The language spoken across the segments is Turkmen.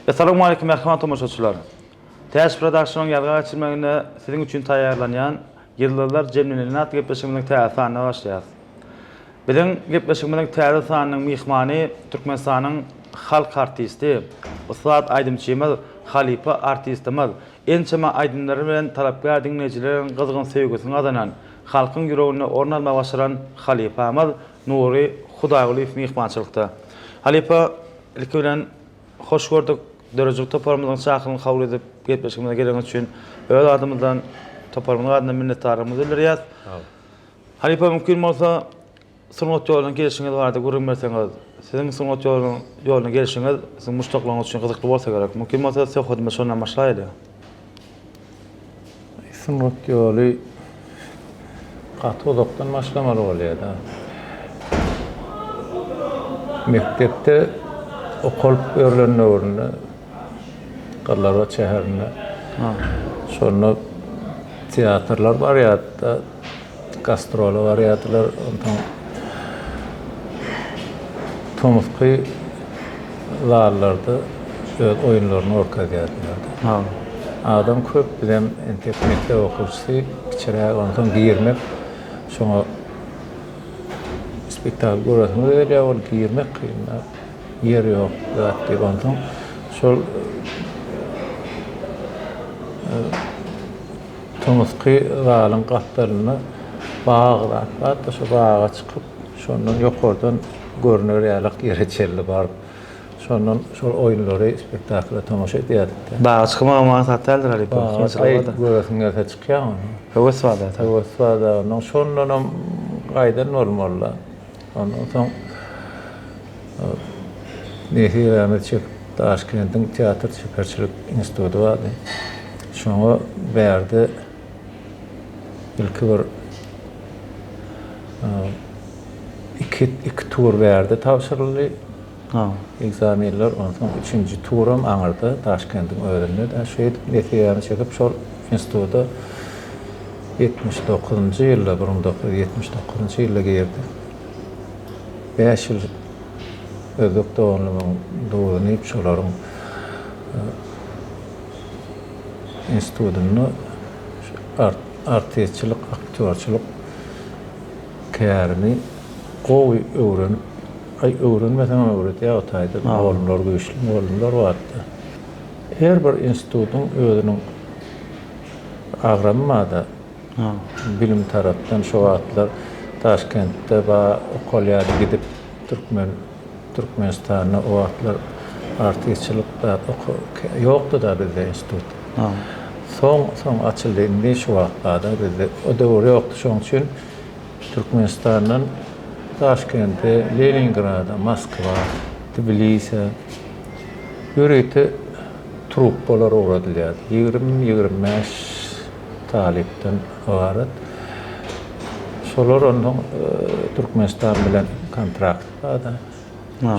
Assalamu alaykum merhamat tamaşaçılar. Test Production yargı geçirmeginde sizin üçün tayarlanan yıllar cemlenat gepleşiginin täsirine başlayar. Bilen gepleşiginin täze sanynyň mihmany Türkmenistanyň halk artisti Ustat Aydym Çemel Halipa artistimiz ençeme aydınları bilen talapkar dinleyijilerin gyzgyn sevgisini azanan halkyň ýüregine ornalma başaran Halipamyz Nuri Hudaýalyw mihmançylykda. Halipa ilki bilen hoş gördük. Dörücük toparımızdan çağırın kabul edip gepleşmemize gelen için öyle adımızdan toparımızın adına minnettarlığımızı bildiriyoruz. Halipa mümkün olsa sunat yoluna gelişiniz vardı, görünmerseniz. Sizin sunat yoluna gelişiniz sizin müştaklığınız için kızıklı olsa gerek. Mümkün olsa size hodime sonuna başlaydı. Sunat yolu katoluktan başlamalı oluyor da. Mektepte okul öğrenme uğruna Qallara şäherine. Sonra teatrlar var ya da gastrol var ya da ondan Tomský lallarda oyunlarını orkadýarlar. Adam köp bilen internetde okursa içeri ondan girmek sonra spektakl görürsün öyle ol girmek yer yok diýip ondan şol Tomský lalyň gatlaryny bağlap, hatta şu bağa çykyp şondan ýokardan görünür ýalyk ýere çeldi baryp şondan şol oýunlary spektakla tamaşa edýärdik. Bağa çykmama sataldyr Halipa. Görürsün ýa-da çykýan. Heweswada. Ondan şondan gaýdan normalla. Ondan soň Nehir çyk Taşkentin teatr şekerçilik institutu vardı. Şoňa berdi. İlki bir iki tur berdi tapşyryldy. Egzaminler ondan üçüncü turum aňyrdy Taşkentin öğrenmedi. Şu netiýany çekip şol institutda 79-njy ýylda 1979-njy ýylda girdi. 5 ýyl ödükde onluğun doğduğunu hep şolaryň institutunu artistçilik, aktörçilik kärni gowy öwrenmesen öwretýär otaydy. Oğlumlar güýçli, oğlumlar bardy. Her bir institutun özüniň agramada bilim tarapdan şu wagtlar Taşkentde ba okulýa gidip Türkmenistanyň o wagtlar artistçilikde ýokdy da bizde institut. Soň açyldy indi şu wagtlarda bizde o döwür ýokdy. Şoň üçin Türkmenistanyň Taşkentde, Leningrada, Moskwa, Tbilisi ýörekde truppalar uğradylýar. 20-25 talipden ibaret. Şolar ondan Türkmenistan bilen kontrakt barda.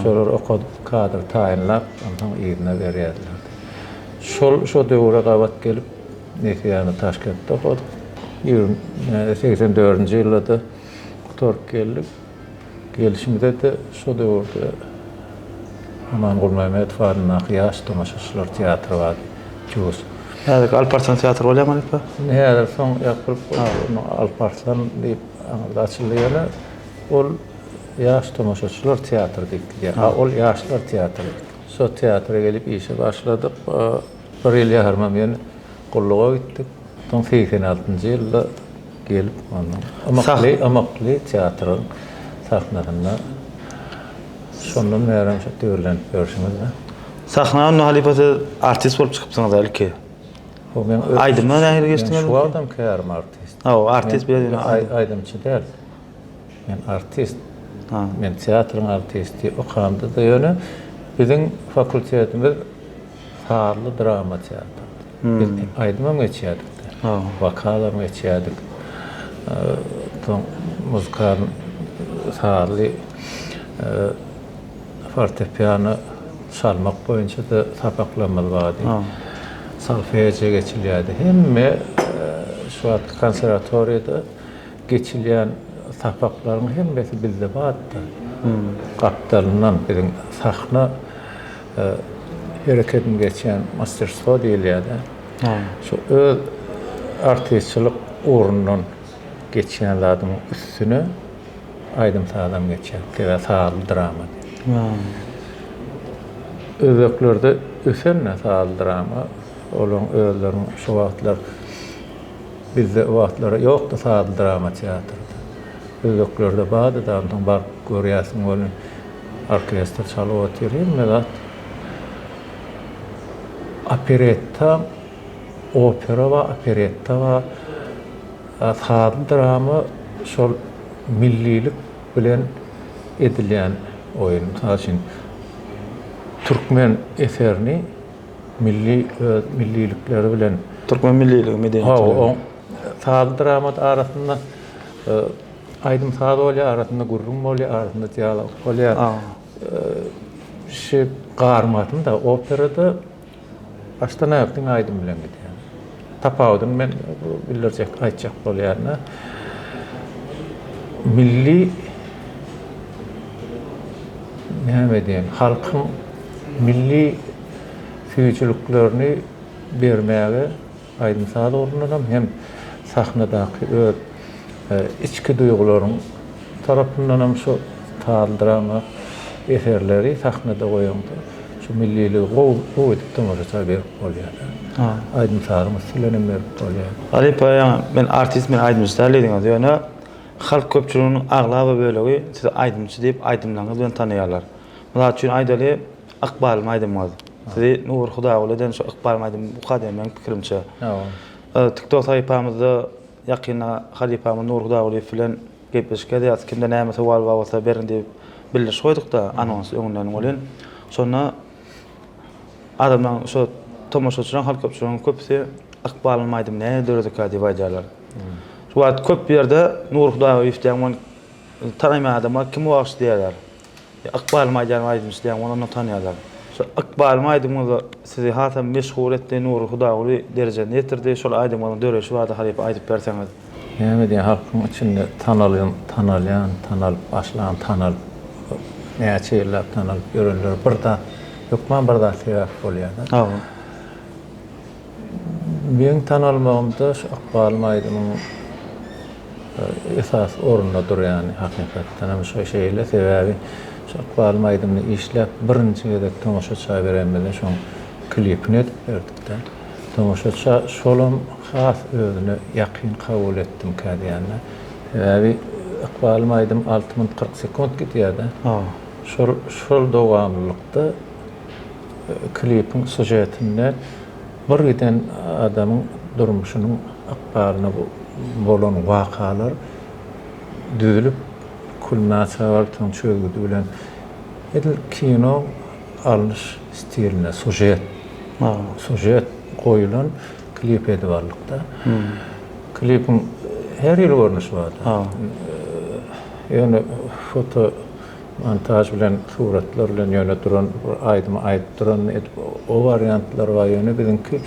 Şolar okup kadr taýinlap ondan ýerine berýärler. Şo döwre gabat gelip Nehirany Taşkentde okuduk. 84-nji ýylda Tork geldik. Gelişimde de şo döwürde Aman Gulmamedov adyna ýaş tamaşaçylar teatrı bardy. Çuğuz. Häzirki Alparslan teatr bolýarmy Halipa? Näder soň ýakyp Alparslan diýip açylýar. Ol ýaş tamaşaçylar teatrı diýilýär. Ol ýaşlar teatrı. Şo teatra gelip işe başladyk. Bir ýyl ýarmam ýene gulluga gitdik. 86-njy ýylda gelip ondan amakly teatrın sahnasyna şondan beri şo döwürlenip görüşümizde. Sahnany Halipa artist bolup çykypsyňyz ilki. Aydym näher geçdiňiz? Şu adam kärm artist. Artist bilen Aydymçy däl. Men artist. Men teatrın artisti okanda da ýöne biziň fakultetimiz Harly drama teatr. Biz Aydymam geçýärdik. Vakalar geçýärdik. Muzikal Harly fortepiano çalmak boýunça da tapaklamaly bardy. Solfeje geçilýärdi. Hemme şu an konservatoriýada geçilýän tapaklaryň hemmesi bizde bardy. Kaptalından birin sahna hereketin geçen masterso diýilýär. Ha. Şu öz artistçilik uğrundan geçen adamın üstüne aydın sağlam geçer. Ve sağlı drama. Ha. Özöklerde ösenle sağlı drama. Olan özlerin şu vaatlar bizde o vaatlara yoktu sağlı drama tiyatrda. Özöklerde bazı da ondan bak görüyorsun onun orkestra çalıp oturuyor. Melat operetta, opera ve operetta ve sağlı drama şol millilik bilen edilen oyun. Taşın Türkmen eserini millilikleri bilen Türkmen milliliği medeniyeti. o sağlı drama arasında Aydın sağlı olya arasında gurrum olya arasında diyalog olya şey qarmatın da operada baştan ayaktan aydın bilen gidiyor. Tapawdun men bilirjek aytjak bolýarna. Milli näme diýen halkyň milli süýçülüklerini bermäge aydın sağlı orundan hem sahnadaky öz içki duýgularyň tarapyndan hem şu taýdyrama eserleri sahnada goýandy. Şu milliligi gowy edip tamaşa berip bolýar. Ha. Aydın sağly meselelerine berip bolýar. Alipa men artist men aydymçylar diýdiňiz ýöne halk köpçüliginiň aglaby bölegi sizi aydymçy diýip aydymlaryňyz bilen tanaýarlar. Mulat üçin aýdaly Akbal Maýdymyz. Sizi Nur Hudaýalydan şu Akbal Maýdym bu kadar men pikirimçe. TikTok sayfamyzda ýakynda Halipamy Nur Hudaýaly bilen gepleşik edýär. Kimde näme sowal bolsa berin diýip bildirip goýduk da anons öňünden bolan. Sonra adamlar şu tomoşaçylar halk köpçüliginiň köpsi Akbal Maýdym näme döredek diýip aýdýarlar. Şu wagt köp ýerde Nur Hudaýaly diýen tanaýmaýan adamlar kim wagt diýerler. Akbal Maýdym diýen onu tanaýarlar. Şu Akbal Maýdym sizi hatam meşhur etdi Nur Hudaýaly derejene ýetirdi. Şol aýdymyň döreşi wada halyp aýdyp berseňiz. Näme diýen halkyň içinde tanal başlan näçe ýyllar tanal görenler birda ýokman birda sebäp bolýar. Ha. Men tanalmagymda şu Akbal Maýdymyň esas orunda durýan hakykatdan hem şu şeýle sebäbi şu Akbal Maýdymny işläp birinji gezek tomoşaça beremden şoň klipini etdik-de. Tomoşaça şolum has özüne ýakyn kabul etdim kadiýanna. Sebäbi Akbal Maýdym 60-40 sekund gidýär-de. Ha. Şol dowamlykda klipin sujetinden bir giden adamın durmuşunun akbaryna bolan wakalar düzülüp kulminatsiýa bartyň çözgüdi bilen edil kino alış stiline sujet goýulan klip edibarlykda. Klipin her ýyl görnüşi bar. Ýöne foto montaj bilen suratlar bilen ýöne duran aýdymy aýdyp duran o variantlar bar ýöne bizinki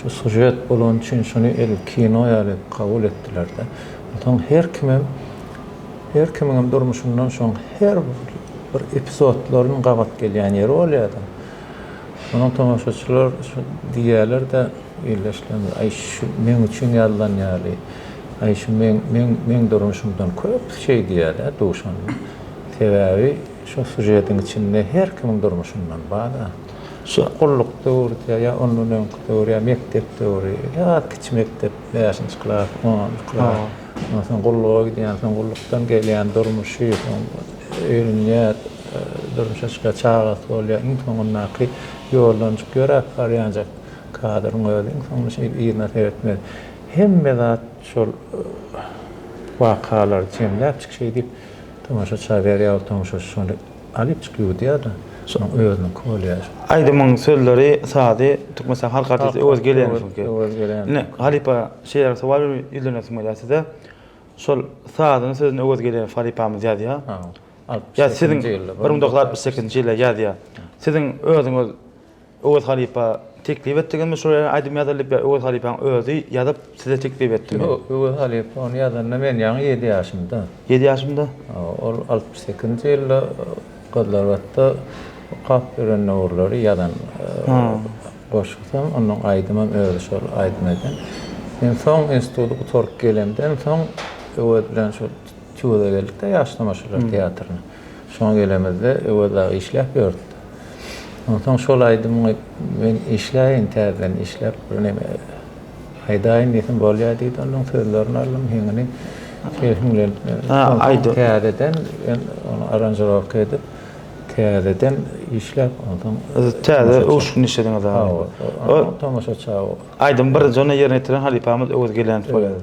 şu sujet bolan üçin şunu el kino ýaly kabul etdiler-de. Otaň her kimiň durmuşyndan soň her bir epizodlaryny gabat gelýän ýeri bolýar-da. Onuň tamaşaçylar diýerler-de ýerleşlen ay şu men üçin ýazlanýaly. Ay şu men durmuşymdan köp şey diýerler duşan. Sebäbi şu sujetiň içinde her kimiň durmuşyndan bar-da. Şu gulluk döwri ýa onuň döwri ýa mektep döwri ýa kiçik mektep 5-nji klas, 10-nji klas. Sen gulluğa gidýän, sen gullukdan gelýän durmuşy, öýrünýär, durmuşa çyka çağat bolýar, intoňundaky ýollanjy göräp barýanjak kadryň öýüň, soňra şey ýerine etmeli. Hemme zat şol wakalar jemläp çykşy diýip tamaşaça berýär, tamaşaça şonu alyp çykýar diýär-de. Şoň öýüni kolýar. Aydymyň sözleri sady türkmen halk artisti öz gelýän çünki. Ne Halipa şeýler sowal ýylyňysy şol sadyny sözüne öz gelýän Halipamyz ýazýar. Ya sizin 1968-nji ýylda ýazýar. Sizin özüňiz öz Halipa teklip etdiňizmi şol aýdym ýazylyp öz Halipaň özü ýazyp size teklip etdimi? Öz Halipa ony ýazanda men ýaňy 7 ýaşymda. 7 ýaşymda? Ol 68-nji ýylda Gadlarwatda Kap gören uğurları yadan koşuksam, onun aydımam öyle şol aydym eden. Men son institutu tork gelemden son öwedilen şol çuwada geldik de ýaşlamaşylar teatrına. Şoň gelemezde öweda işläp ýördi. Ondan şol aydymyň men işläýin täzeden işläp bir neme aýdaýyn diýdim bolýar diýdi, onun sözlerini aldım heňini şeýle täzeden onu aranjировка edip täzeden işläp ondan täze uşgun işlediň adam. O tamaşaçy o. Aydın bir jona ýerine ýetiren halipamyz öwüz gelen bolýar.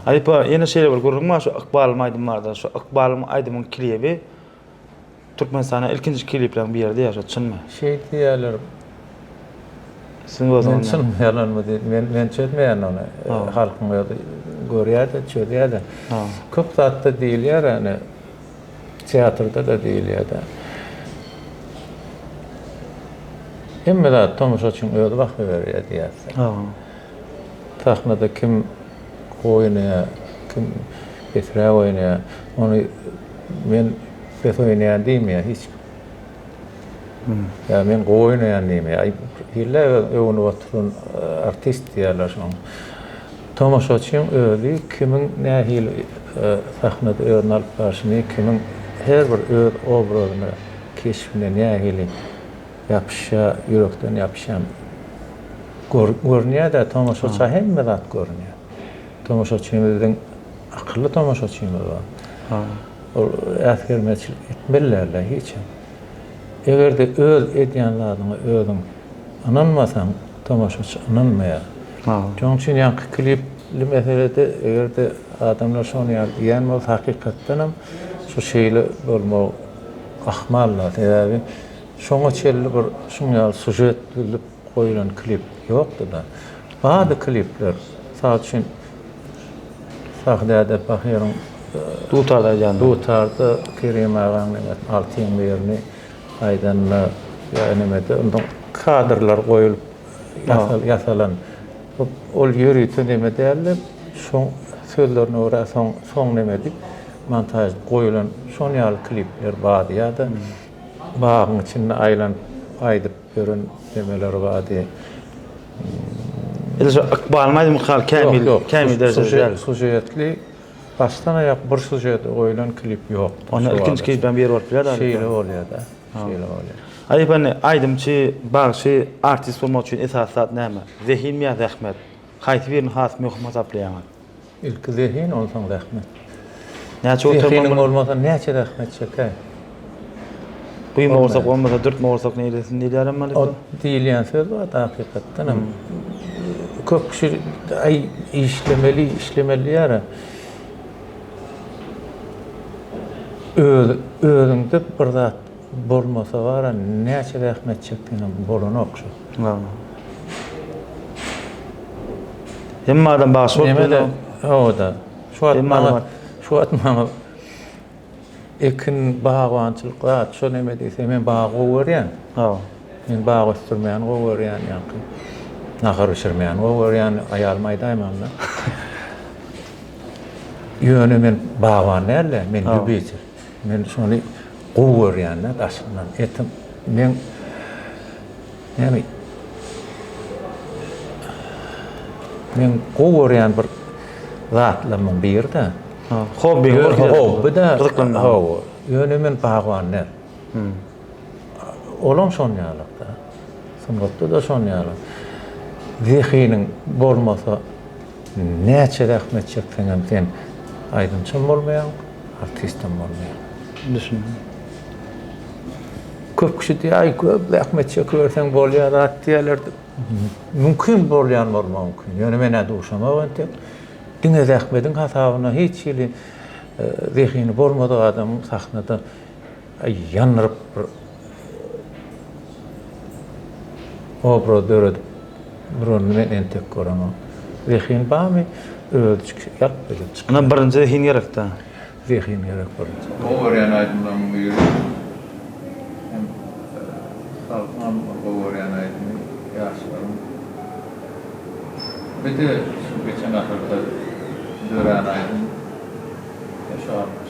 Halipa ýene şeýle bir görürmä şu Iqbal aýdymlarda şu Iqbal aýdymyň klibi Türkmenistana ilkinji kliplerin bir ýerde ýaşatçynmy? Şey diýerler. Sen özüň Sen yalanmy diýip men çetmeýän onu. Halkyň görýär-de, çöýär-de. Köp zatda diýilýär, ýani teatrda da diýilýär-de. Emme tamaşaçyň öýde wagt berýär diýerler. Tahnada kim oýnaýar, kim betre oýnaýar, onu men oýnaýan diýmeýär hiç. Ya men oýnaýan diýmeýär. Hille öwüni oturun artist diýerler şoň. Tamaşaçyň öýdi kimiň nähili tahnada öýüni alyp barşyny, kimiň her bir öz obrazyny keşfine nähili ýapşa, ýürekden ýapşan görnýär da tamaşaçy hemme zat görnýär. Tamaşaçymyzyň akylly tamaşaçymyz bar. Ol äsgermeçilik etmeliler hiç. Egerde öz edýänlaryňy özüň ananmasaň tamaşaçy ananmaýar. Joň üçin ýa-da klipli meselede egerde adamlar şonu ýa-da bolsa hakykatdan hem şu şeýle bolmagy ahmallar. Ýa-da şoňa çelli bir şoňa sujet bilip koyulan klip ýokdy da. Bazı klipler sağ üçin sahda bakýarym Dutarda ýandy. Dutarda Kerim agaň altyň berini aýdanla ýa-nimede ondan kadrlar goýulyp ýasalan. Ol ýöri neme däller, şoň sözlerini ora soň neme dip montaj goýulan şoňal klipler bar ýa-da bagyň içinde aýdyp gören demeler bar. Elçe Iqbal aýdym kämil derecede sujetli başdan aýak bir sujet goýulan klip ýok. Onu ilkinji klipden beri bolup bilýär. Şeýle bolýar-da. Şeýle bolýar. Aýdypany aýdymçy bagşy artist bolmak üçin esasat näme? Zehin mi zähmet? Haýsy birini has möhüm hasaplaýar? İlk zehin ondan zähmet. Näçe oturmaň bolmasa näçe zähmet çeker? Buýma bolsak bolmasa 4 bolsak nälesin diýärem mali? O diýilýän söz bar hakykatdan hem köp kişi işlemeli ýa-da özüňde bir zat bolmasa bara näçe zähmet çekdiňi bolan okşa. Hemme adam baş bolýar. O da. Şu atmaňa ekin bagwançylyk zat şo neme diýse men baga görýän. Men baga üstürmeýän görýän ýa-da. Nahar üşürmeýän görýän aýal maýdaýmanda. Ýöne men bagwan näle, men dübýçi. Men şonu görýän daşyndan etim men näme men görýän bir zatlamyň birde. Hobby da. Ýöne men bagwan näle. Olam şonýalykda. Sanatda da şonýalyk. Zihinin bolmasa näçe rahmet çekseňem sen aýdymçy bolmaýan, artistim bolmaýan. Düşünün. Köp kişi diýär, köp rahmet çekýärseň bolýar, diýerler. Mümkin bolýan bolmagy mümkin. Ýöne men aduşama ente. Diňe rahmetiň hasabyna hiç ýeli zihini bolmady adam sahnada ýanryp obraz döredi. Buran men entek göremem. Zihin bamy ölçük ýap bilip. Ana birinji zihin gerekdi. Zihin gerek bar. O ören aydymdan buyur. Hem halkam o ören aydym ýaşlarym. Bede şu geçen ahırda dören aydym yaşarmış.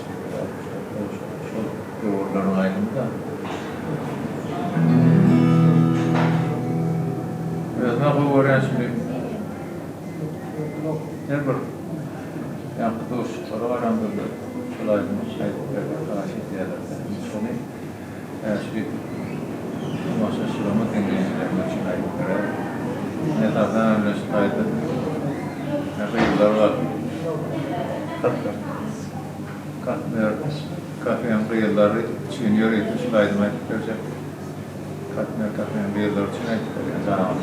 Şu doğrulan aydymda bu öğren şimdi. Her bir yaptığı soru var ama böyle şöyle karşı diyorlar. Sonra şey masa şurama dengelerine çıkayım. Ne taraftan öyle çıkaydı. Ne yıllar var. Kahve yılları Junior yetiştirdim arkadaşlar. Kahve yılları için zaman.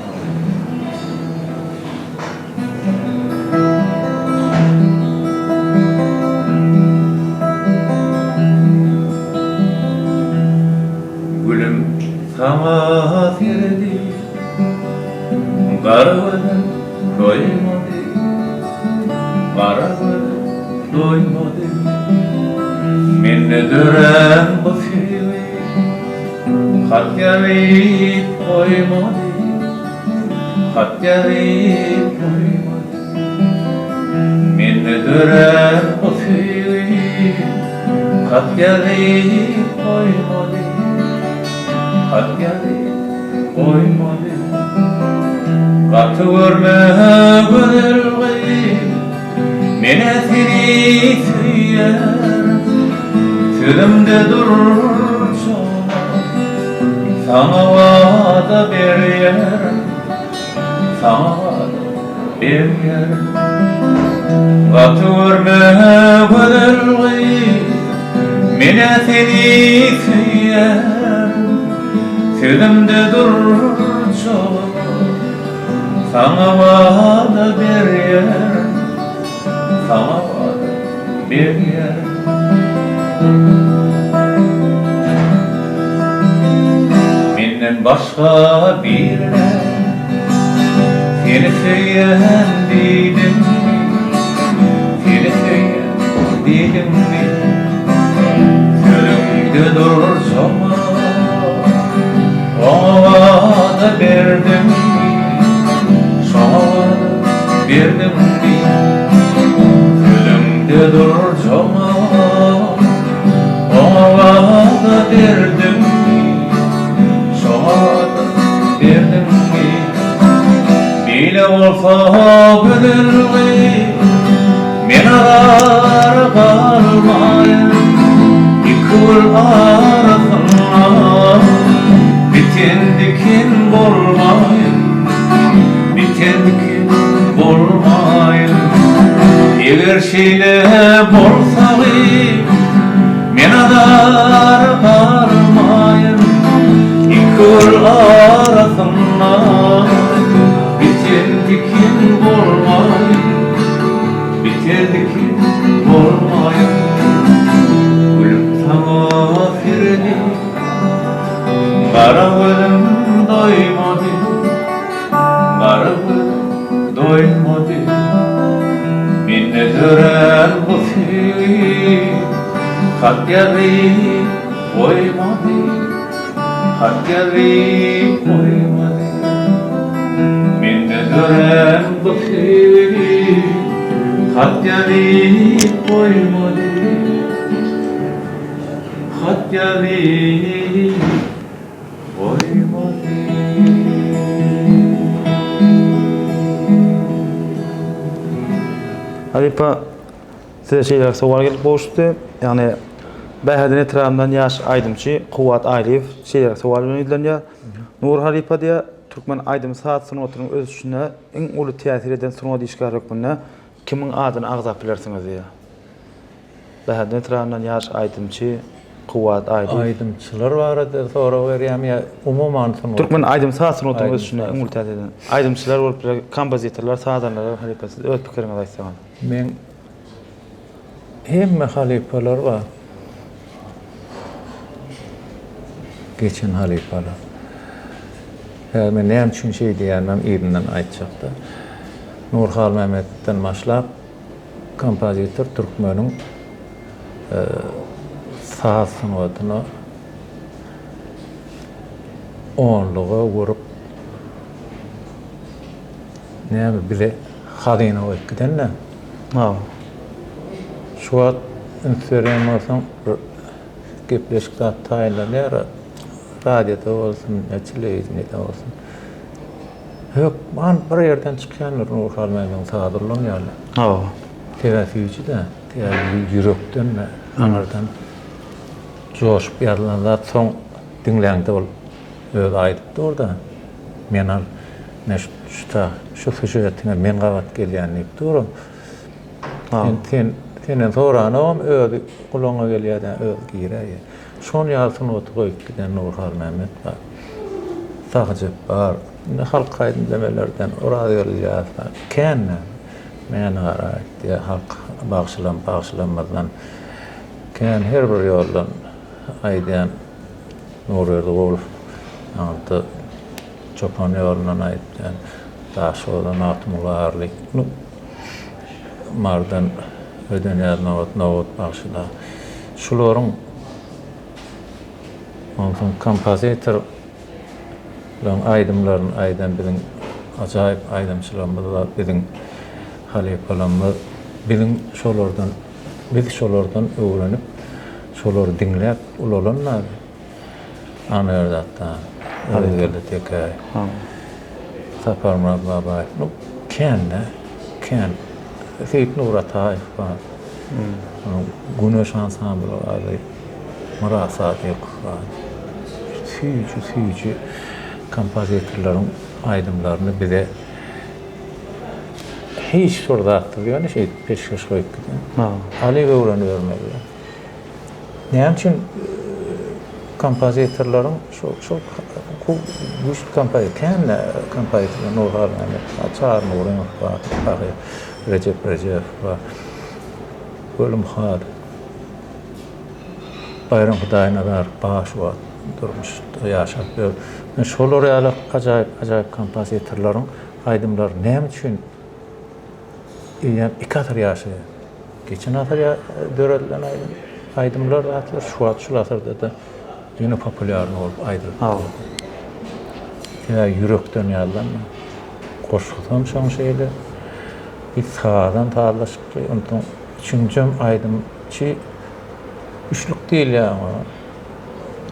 Gülüm sana verdi, karavanın doymadı, karavanın doymadı. Minne dören bu fiili, hat gelip koymadı, hat gelip koymadı. Minne dören bu fiili, hat gelip koymadı, hat gelip koymadı. Katı görme gönül mene seni tüyer. Tüdümde durur sana vada bir yer, sana vada bir yer. Katı görme gönül mene seni tüyer. Tüdümde durur sana vada bir yer, sana vada bir yer. Menden başka birine seni söyleyen dedim mi? Seni söyleyen dedim mi? Sözümde durur zaman ona vada verdim mi? Sana vada verdim mi? Sözümde durur zaman ona vada verdim mi? Verdim ki bile olsa gönüllü men arar kalmayın yıkıl arasına biten dikin bolmayın biten dikin bolmayın eğer şeyle bolsa men arar kalmayın yıkıl arasına biten dikin bolmayın biten dikin bolmayın gülüm sana verdi kara gülüm doymadı kara gülüm doymadı minne dören bu fiil kat yarayıp koymadı hat gelip koymadı minne dören bu fiil hat gelip koymadı hat gelip koymadı. Halipa size şeyler soğuk gelip boştu. Yani Bäherden etrafından yaş aydımçı, Kuvat Ayliyev şeyler soğuk yöneldiler. Nur Halipa diye Türkmen aydym saat sunutunun öz üçine en ulu tesir eden sunutu işgal hükmüne kimin adını ağzap bilersiniz diye. Bäherden etrafından yaş aydımçı, Kuvat Ayliyev. Aydımçılar var da sonra verýär ya umuman sunutu. Türkmen aydym saat sunutunun öz üçine en ulu tesir eden. Aydımçılar bolup kompozitorlar, sahadanlar, Halipa siz öz pikirinizi aýtsaňyz. Men hemme halifalar var. Geçen halifalar. Men näme üçin şey diýärmem ýerinden aýtjakda. Nurhal Mehmetden başlap kompozitor Türkmeniň saz sunutyny onluğa vurup näme bile hadyna öýtgenden. Ha. Şu wagt Instagram'dan gepleşikde taýlanýar. Radyoda olsun, televizyonda olsun. Yok, man bir yerden çıkanlar Nur Halmay'ın sağdırlan yani. Ha. Terafiyici de, yürekten anardan coşup yarılanlar son dinlendi ol. Öyle aydıptı orada. Men al ne şu fücretine men qavat gelýän diýip durum. Senin soranam öyle kulağına gelýärden öyle giýär. Şon ýaltyny otup goýup giden Nurhal Mehmet bar. Sagjyp bar. Halk kaydındemelerden orada gelýär. Kenne men garaýdy halk bağışlanmadan ken her bir ýoldan aýdýan Nurerdi bol. Anta çopan ýolundan aýdýan daşodan atmylarlyk. Mardan ödenýär nawat bağışla. Şularyň ondan kompozitor aydımların aydan birin acayip aydımçılarımız birin halifalarımız birin şolardan öğrenip şoları dinleyip ulanlar anlıyordu hatta öyle geldi tekrar Saparma baba ken Seyit Nur Atayef var Güneş ansamblı var Marasat yok var Füyücü kompozitörlerin aydımlarını bize hiç sorda attırıyor, peşkeş koyup gidiyor. Ali ve uğranı vermeliyor. Ne için kompozitörlerin çok güçlü kompozitör, kendi kompozitörler, Nurhal Mehmet, Çağrı Nur'un var, Recep var, Bölüm Xad, Bayram Hudaynalar, Bağış var. Durmuş, yaşap. Şolar ýaly acayip kompozitörlerin aydımlar näme üçin iki atır ýaşaýar. Geçen atır döredilen aydımlar atlar şu atırda da ýene populär bolup aýdyr. Ya yürekden ýalanma. Goşulsam şoň şeýle bir sağdan tarlaşyp ondan üçüncüm aydımçy üçlük diýil ýa-ni.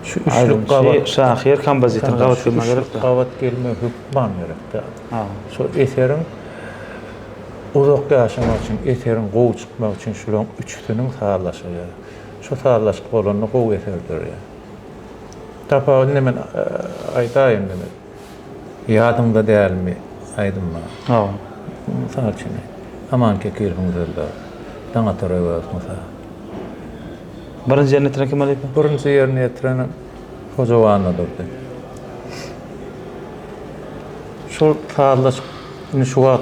Şu üçlük qavat şahir kompozitor qavat gelmek gerek de. Qavat gelmek hükman gerek de. Şu eserin uzak yaşamak için, eserin qow çıkmak için şulan üçünün sağlaşaýar. Şu sağlaşyp bolany qow eserdir ya. Tapa nemen aýtaýyn demek. Ýadymda dälmi aýdymma. Misal üçin. Amanke kirhüňizde. Daňa tarabas mesela. Birinci yerine getiren kim alayım? Birinci yerine getiren Hocavan'la durdu. Şu sağlaş, şu an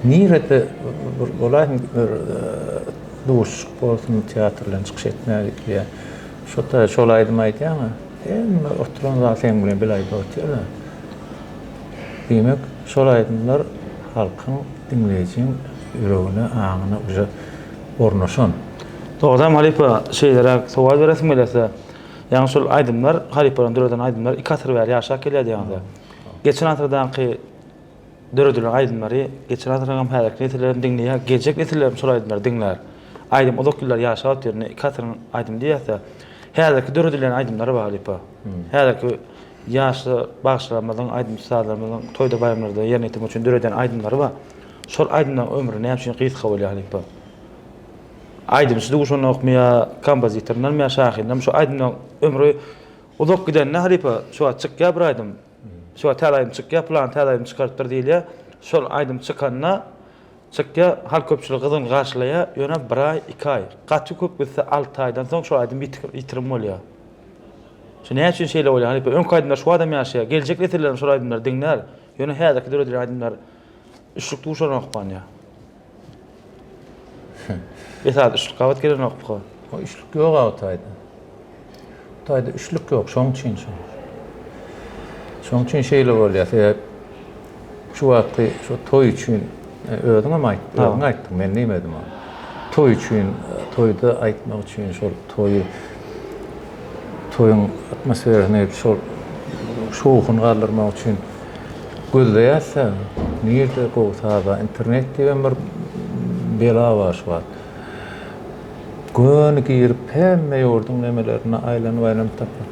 nirede olayın duş olsun tiyatrodan çıkış etmedik diye. Şu da şolaydım aydı ama oturan zaten bile bir ayda oturuyorlar. Demek şolaydımlar halkın dinleyicinin yüreğine, ağına uca ornaşan. Doğrudan halipa şeylere sowal beresim gelese. Yani şol aydımlar, halipadan döreden aydımlar iki atır ver yaşak geledi yani. Geçen atırdan ki döredilen aydımları, geçen atırdan herek netilerini dinleyen, gelecek netilerini şol aydımları dinler. Aydım odoklular yaşak yerine iki atırın aydım diyese, herek döredilen aydımları var halipa. Herek yaşlı bağışlarımızdan, aydım sağlarımızdan, toyda bayramlarda yerine etim için döreden aydımları var. Şol aydımdan ömrü ne için kıyıt kabul halipa. Aydym şu şonu okmaya kompozitörden me şahidem şu aydymyň ömrü uzak giden halipa şu çykýar bir aydym. Şu tälaýym çykýar plan tälaýym çykartyp bir diýilýär. Şol aydym çykanda çykýar hal köpçülik gyzyn garşylaýar ýöne 1 ay 2 ay. Gaty köp gitse 6 aýdan soň şu aydym itirim bolýar. Şu näme üçin şeýle bolýar halipa ön aydymlar şu adam ýaşaýar. Geljek nesiller şu aydymlar diňler. Ýöne häzirki döredil aydymlar üçlük duşan okpanýar. Esad üçlük qavat gelen okpa. O üçlük yok Awtayda. Awtayda üçlük yok, şoň üçin. Şoň üçin şeýle bolýar. Şu wagty şu toy üçin öýdüň ama aýtdym, men nämedim o. Toy üçin, toyda aýtmak üçin şol toyun atmosferini şol şowhun galdyrmak üçin gözleýärse, nirde gowsada internet diýen bir bela var. Gün girip hemme ýurdun nemelerini aýlanyp tapar.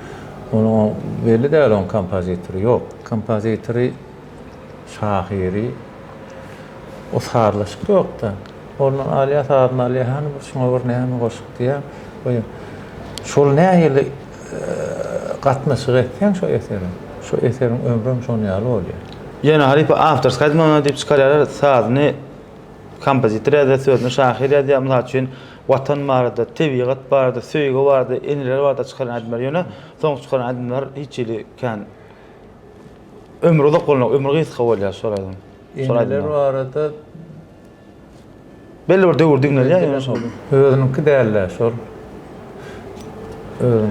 Onun belli değil onun kompozitörü yok. Kompozitörü şahiri o sarlaşık yok da. Onun aliyat adını aliyahanı bir şuna var neyemi koşuk diye. Şol neyle katmışık etken şu eserin. Şu eserin ömrüm şonu yalı oluyor. Yani haripa after skadmana dip çıkarlar sazını kompozitör ya sözünü şahir ya diye için vatan vardı, tabiat vardı, söýgi vardı, eniler vardı çıkaran adamlar ýöne soň çıkaran adamlar hiç kan ömrü uzak bolmagy, ömrü gysga bolýar soradım. Eniler vardı. Belli bir döwür diňler ýa şol. Özünki değerler şol.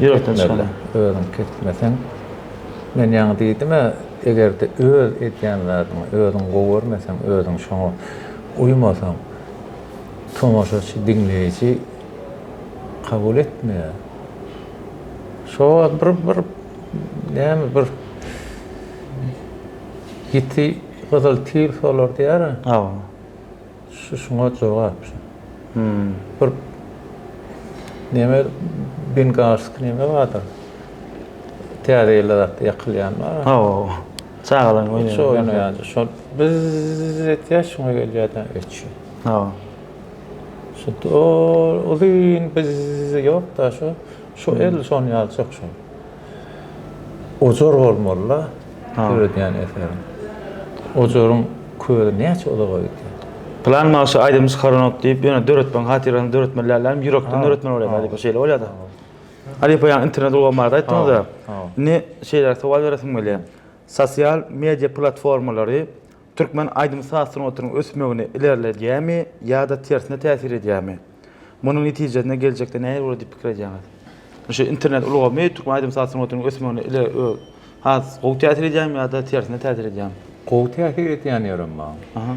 Yürekten çıkan. Özün ketmesen men ýa-ni diýdim-mi? Egerde öz etýänlärdiň özüň gowurmasam, özüň şoňa uymasan, tomoşaçy, dinleýiçi kabul etmeýär. Şo bir näme bir giti gyzyl tir solar diýär. Ha. Şoňa jogap. Bir näme bin gask näme bardyr. Teoriýalar ýakylýan bar. Ha. Çağalan Şo ýa-ni şo biz etýär şoňa gelýärden öçü. Ha. Şo olyn biz ýok da şo el şonu ýalçak şo. Ojor bolmaly. Ýöredýän eserim. Ojoryň köýü näçe ola goýdy. Plan maşy aýdymyz karanok diýip ýöne döretmen hatyryny döretmenlerler ýürekden döretmen bolýar diýip şeýle bolýar-da. Halipa ýa internet ulgamlarda aýtdyňyz da. Ne şeyler sowal berasym gelýär. Sosial media platformalary türkmen aýdym sasyny oturuň ösmegini ilerledýärmi ýa-da tersine täsir edýärmi? Munyň netijesinde geljekde näme bolar diýip pikir edýäňiz? Şu internet ulgamy türkmen aýdym sasyny oturuň ösmegini has gowy täsir edýärmi ýa-da tersine täsir edýärmi? Gowy täsir edýän ýerim bar. Aha.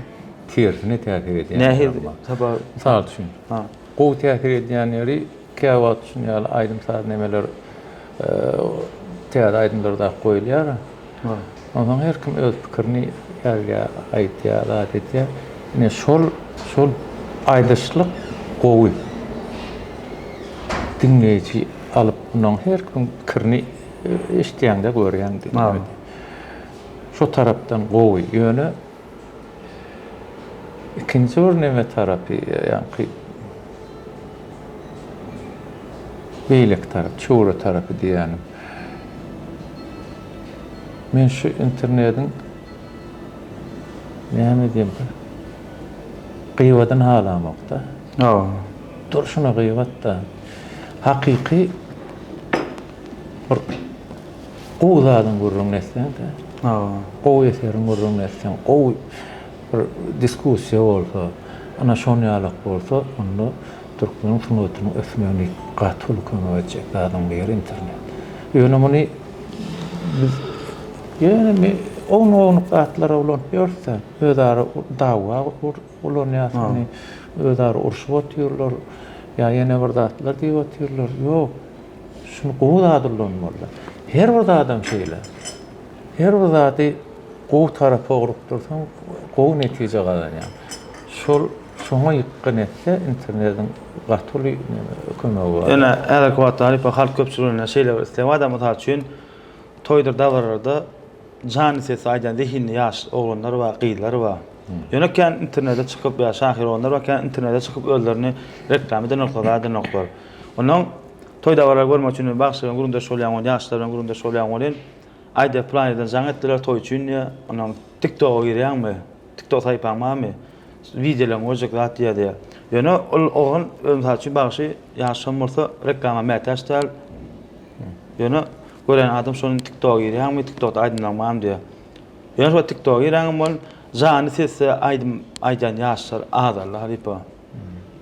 Tersine täsir edýän. Nähe taba sal düşün. ha. Gowy täsir edýän ýeri käwat düşün ýaly aýdym saz nemeler täze aýdymlarda goýulýar. Ha. Ondan her kim öz pikirini ýerge aýtýar, zat etýär. Ine şol aýdyşlyk gowy. Dinleýiçi alyp bunun her kim pikirini eşitýände görýän diýip. Şo tarapdan gowy ýöne ikinji bir näme tarapy ýa-ni beýlik tarap, çoğru tarapy diýänim. Men şu internetiň näme diýem? Gıywadan halamakda. Ha. Durşuna gıyvat da hakyky bir gowzadyň gurrun neslen de. Ha. Gowy eserin gurrun neslen, gowy bir diskussiýa bolsa, ana şonu ýalyk bolsa, onda türkmeniň sunutyny ösmegini gatul kömekçi adam bir internet. Ýöne muny biz ýöne onu gatlara ulan ýörse, özleri dawa ulan ýasyny, özleri urşup otýarlar, ýa ýene bir zatlar diýip otýarlar. Ýok. Şunu gowy adyllanmaly. Her bir adam şeýle. Her bir zady gowy tarapy gurup dursaň, gowy netije galanýar. Şoňa ýykyn etse internetiň gatul kömegi bar. Ene adekvat halipa halk köpçüligine şeýle istemä adamlar üçin toýdur dawarlarda jany ses aýdan zihinli ýaş oglanlar we gyýlar we ýöneken internete çykyp ýa şahir olanlar we internete çykyp özlerini reklam eden noktalar. Onuň toý dawarlar görmek üçin bagşygan gurunda şolýan ýaşlar bilen gurunda şolýan bolan aýda plan eden jaňetler toý üçin onuň TikTok'a girýärmi? TikTok saýpamy? Videolar olacak zat diye. Yani oğlan özü için bağışı yaşam olsa reklama metaştal. Yani gören adam şonun TikTok'a giriyor, hangi TikTok'ta aydınlanmam diye. Yani şu TikTok'a giren bol jany sesi aydan yaşlar azarlar halipa.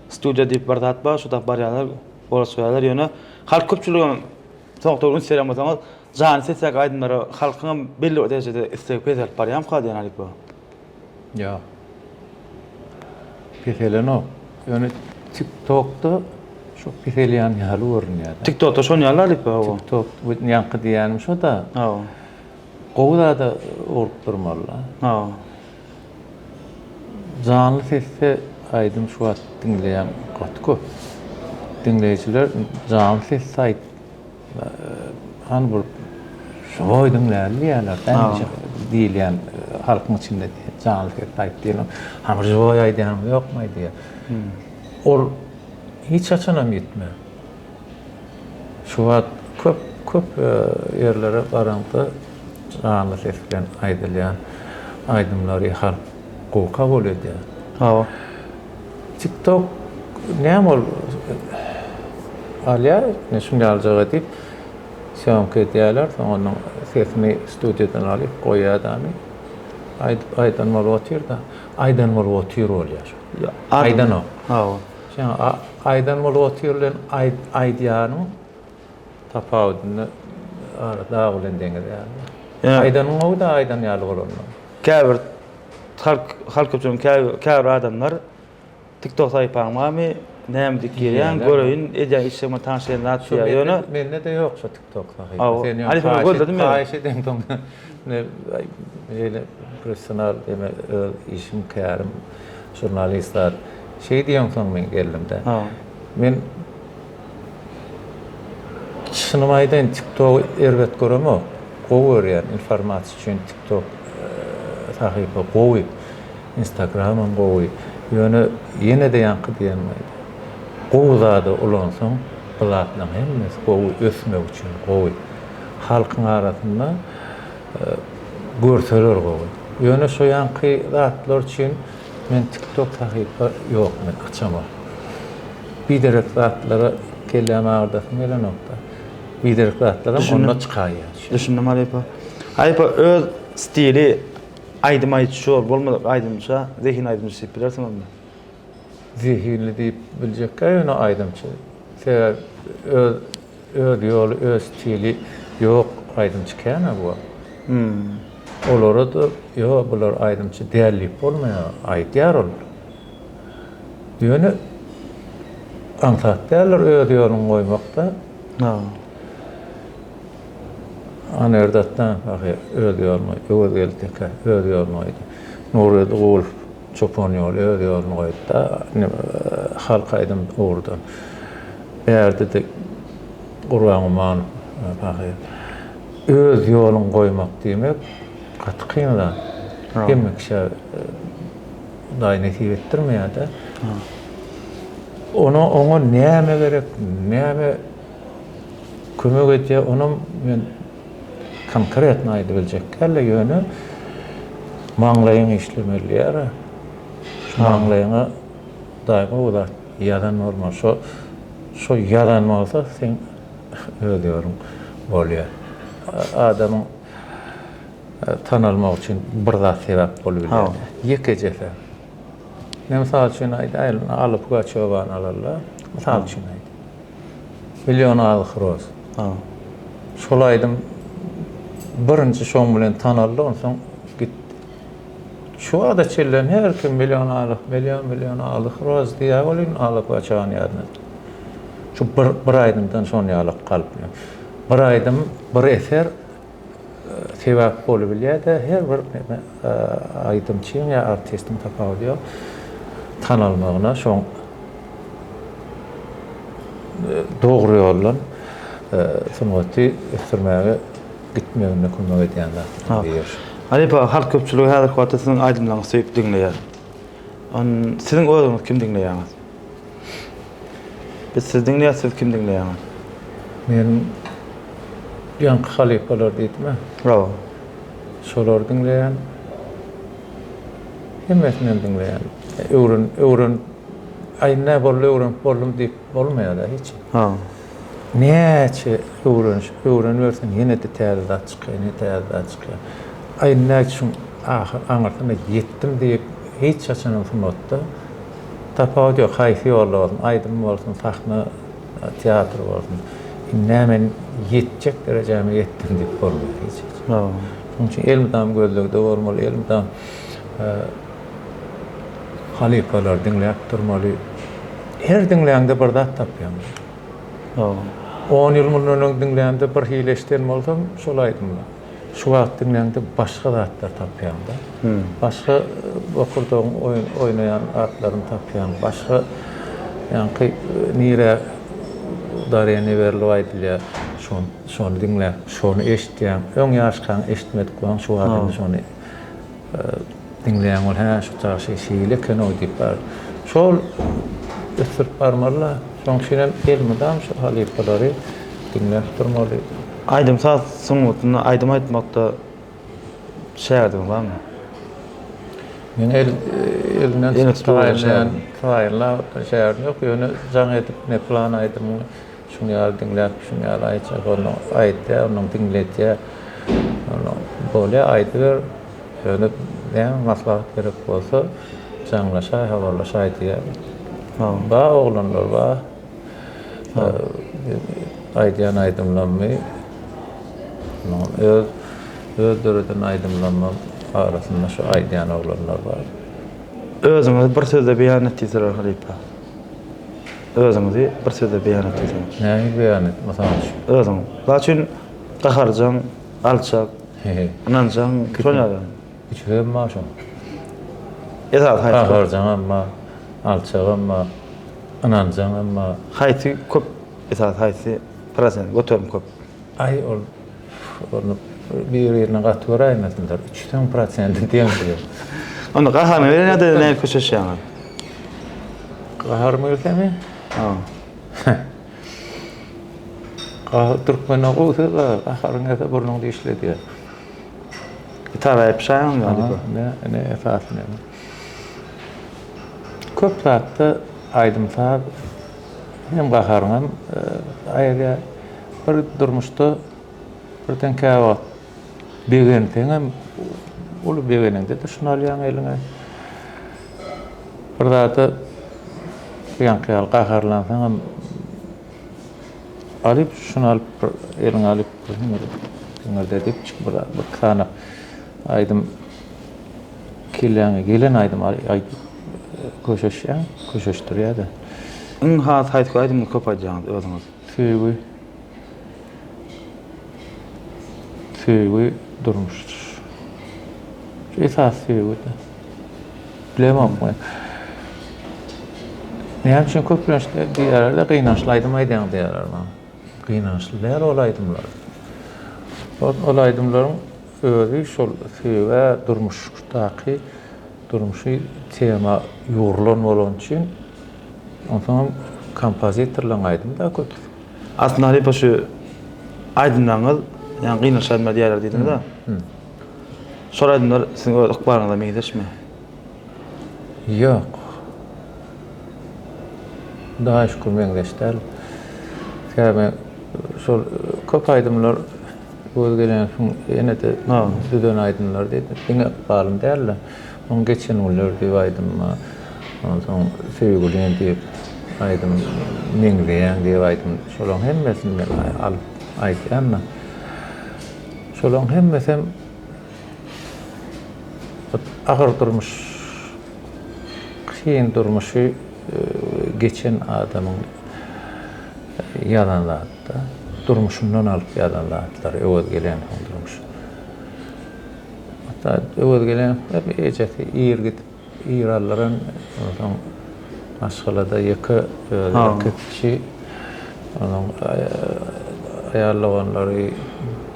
Stüdyo deyip bardat ba, şu da baryalar bolsaýarlar yani halk köpçüligin soňtorun selam bolsaňyz jany sesi aydınlara halkyň belli derejede istek pedal barýam kady halipa. Ya. Piseleno. Yani TikTok'ta şu piseliyan ýaly görünýär. TikTok'ta şonu ýaly halipa. TikTok bu ýanky diýänim şu da. Ha. Gowda da urup durmaly. Ha. Zanly sesle aýdym şu wagt dinleýän gatky. Dinleýijiler zanly ses aýt. Han bir Joydun diýerler. Diýilýän halkyň içinde canly aýtdylar. Hamar joy aýdýan ýokmy diýär. Ol hiç açanam gitme. Şu wagt köp yerlere baranda canly seslen aýdylýan aýdymlary halk kabul edýär. Ha. TikTok näme ol? Alya ne şunu alacak edip söýmke diýerler, onuň sesini studiýadan alyp goýadamy. Aydan mal otyr da, aydan mal otyr bolýar. Aydan o. Ha. Şeňa aydan mal otyrlen aýdýanyň tapawdyny arada bilen deňe diýerler. Aydanyň o da aydan ýaly bolanlar. Käbir halk köpçülüğün käbir adamlar TikTok saýpamamy näme dikýän göreýin edýän işime tanşylan atýar ýöne. Mende de ýok şu TikTok sahypy. Ali sen gördün mi? Aýşe deňdim. Ne ýene professional deme işim kärim jurnalistler şey diýen soň men geldimde. Men şunumaydan TikTok erbet göremi, goýurýan informasiýa üçin TikTok sahypy goýup, Instagram'an goýup, ýöne ýene de ýanky diýenmeýdi. Goýzady ulansoň, bulatlaryň hemmesi goýup ösmek üçin goýup. Halkyň arasynda görseler goýup. Ýöne şu ýanky zatlar üçin men TikTok sahypy ýok, men açamam. Biderek zatlara kelýän ardasyň bilen nokta. Biderek zatlara onda çykaýar. Düşündim Aýpa. Aýpa öz stili aýdym aýtşy bolmady aýdymça, zehin aýdymça diýip bilersiň onda. Zihirli diýip biljekkä ýöne aýdymça. Sebäp öz ýoly, öz stili ýok aýdymça käme bu. Olara da ýok bular aýdymça däerlik bolmaýar, aýdýar ol. Ýöne ansat däler öz ýoluny goýmakda. Anerdatdan öz ýoluny, öz elteke, öz ýoluny. Nuredy gol çopon ýoly öz ýoluny goýda, halk aýdym ordan. Bärde de Gurbanman öz ýoluny goýmak diýmek gaty kynda. Hemmekşe daýny etdirmeýär da. Ona näme gerek, näme kömek edýär, onu men konkretny aýdyp biljek. Kelle ýöne maňlaýyň işlemelýär. Şu maňlaýyňa daýma ular ýadan normal. Şu ýadan bolsa sen öýdýäriň bolýar. Adamyň tanalmak üçin bir zat sebäp bolup bilýär. Ýekejeler. Misal üçin aýdy, alyp gaçoban alarlar. Misal üçin aýdy. Milyon alyk roz. Şolaýdym birinji şoň bilen tanaldy, onsoň gitdi. Şu ada çellen her kim milyon alyk roz diýär bolyn alyp gaçoban ýadyna. Şu bir aýdymdan şoň ýalyp galyp. Bir aýdym bir eser sebäp bolup bilýär de her bir aýdymçyň ýa artistiň tapawdy tanalmagyna şoň dogry ýollan sunuwaty ösürmäge gitmegine kömek edýänler diýer. Aýpa halk köpçüligi häzir wagtda siziň aýdymlaryňy söýüp dinleýär. Siziň özüňiz kim dinleýäňiz? Biz siz dinleýärsiz, kim dinleýäňiz? Men ýanky halypalar diýipmi? Bravo. Şolar dinleýän. Hemmesini dinleýän. Öwrün aýna boldum diýip bolmaýar da hiç. Näçe öwrün versen ýene de täze çykýar. Aýna üçin aňartana ýetdim diýip hiç açanam sunmatda. Tapawdy haýsy ýollar, aýdym bolsun, sahna, teatr bolsun. Nämen ýetjek derejäme ýetdim diýip bolmaýar hiç. Şonuň üçin elmydam gözlegde bolmaly, elmydam halypalar dinläp durmaly. Her dinleýände bir zat tapýan. 10 ýyl mundan dinleýände bir hileşden bolsam, şol aýdymlar. Şu wagt dinleýände başga zatlar tapýan da. Başga okurdan oýnaýan atlaryny tapýan, başga ýanky nire daryny berilip aýdylýar. şonu dinle, şonu eşitdiýän, öň ýaşkan eşitmedik bolan şu adamı şonu dinleýän ol, ha şu taşy şeýle kene diýip bar. Şol ösürip barmarlar, şoň şeýle elmedam şu halypalary dinläp durmaly. Aydym saz suňutyny aydym aýtmakda şäherdim barmy? Men elinden taýýarlar şäherdim ýok, ýöne jaň edip ne plan aýdym. Şunu ýaly dinläp, şunu ýaly aýtjak, onu aýtdy, onu dinletdi. Onu böyle aýdyr, ýöne näme maslahat berip bolsa, jaňlaşa, habarlaşa aýdýar. Ba oglanlar ba. Aýdýan aýdymlanmy. Öz döredin aýdymlanma arasynda şu aýdýan oglanlar bar. Özüňizi bir sözde beýan etdiňiz Halypa. Özüňizi bir sözde beýan etdiňiz. Näme beýan etmäsäň? Özüň. Başyn gaharjaň, alçak, inanjaň, şonýadan. Hiç hemmaşam. Esas haýsy. Gaharjaň amma, alçak amma, inanjaň amma. Haýsy köp, esas haýsy prosent götürüm köp. Ay onu bir ýerine gatyp aýmasynlar. 3% diýen. Onu gaharmy beren ýa-da näme köşeşýär? Gaharmy örsemi? Ha. Türkmen oğuzda gaharına da burnuňda işledi. Gitara ýapşaýan ýa-da. Ne esas ne? Köp zatda aýdymsa hem gaharňam aýra bir durmuşda bir tenkawat begen teňem ulu begeninde de şunalýan eline. Bir zata ýankyal gaharlansaň alyp şunu alyp eline alyp näme dip çıkıp bir kana aýdym gelen aýdym köşeşdirýärdi. Iň has haýsy aýdym köp aýdýaňyz özüňiz. Söýgü durmuşdur. Esas söýgü de. Bilemem ben. Näme üçin köplenşde diýerler gynançly aýdym aýdýan diýerler bana. Gynançlylar ol aýdymlar. Ol aýdymlaryň özü şol söýgü durmuşdaky durmuşy tema ýurlan bolan üçin ondan kompozitorlaryň aýdym da köp. Aslında Halypa şu aýdymlaryňyz ýani gynançly diýerler diýdiňiz da. Şol aýdymlar siziň öz ykbaryňyzda meňzeşmi? Ýok. Daha şükür meňzeşdir. Käme şol köp aýdymlar göz gelen ene de düden aýdymlar diýdi. Diňe ykbalym däl. On geçen ular diýip aýdymma. Ondan söýgülen diýip aýdym, meňzeýän diýip aýdym. Şolaň hemmesini men alyp aýtýanma. Şolaň hemmesem agyr durmuş, kıyın durmuşy geçen adamın yalanlattı. Durmuşundan alıp yalanlattılar. Öwet gelen durmuş. Hatta öwet gelen hep ejeti ýer gidip ýerlerin ondan maşgalada ýeke kişi onun ayarlaganlary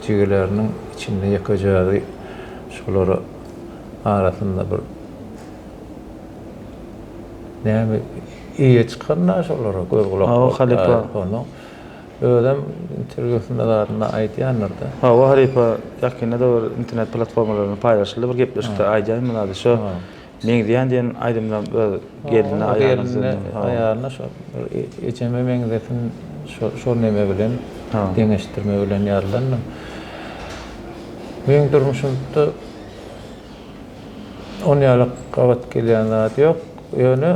jigileriniň içinde ýekejäri şolary arasında bir näme iýe çykanlar şolara göz gulak. Halypa. Onu ödem interwýusunda da aýtýanlar da. O Halypa ýakynda da bir internet platformalaryny paýlaşyldy, bir gepleşikde aýdýanlar şu meňzeýän diýen aýdymdan geldiňe aýarna şu eçeme meňzefin şol neme bilen deňeşdirme bilen ýarlandy. Meň durmuşymda 10 ýyllyk gawat gelýän zat ýok. Ýöne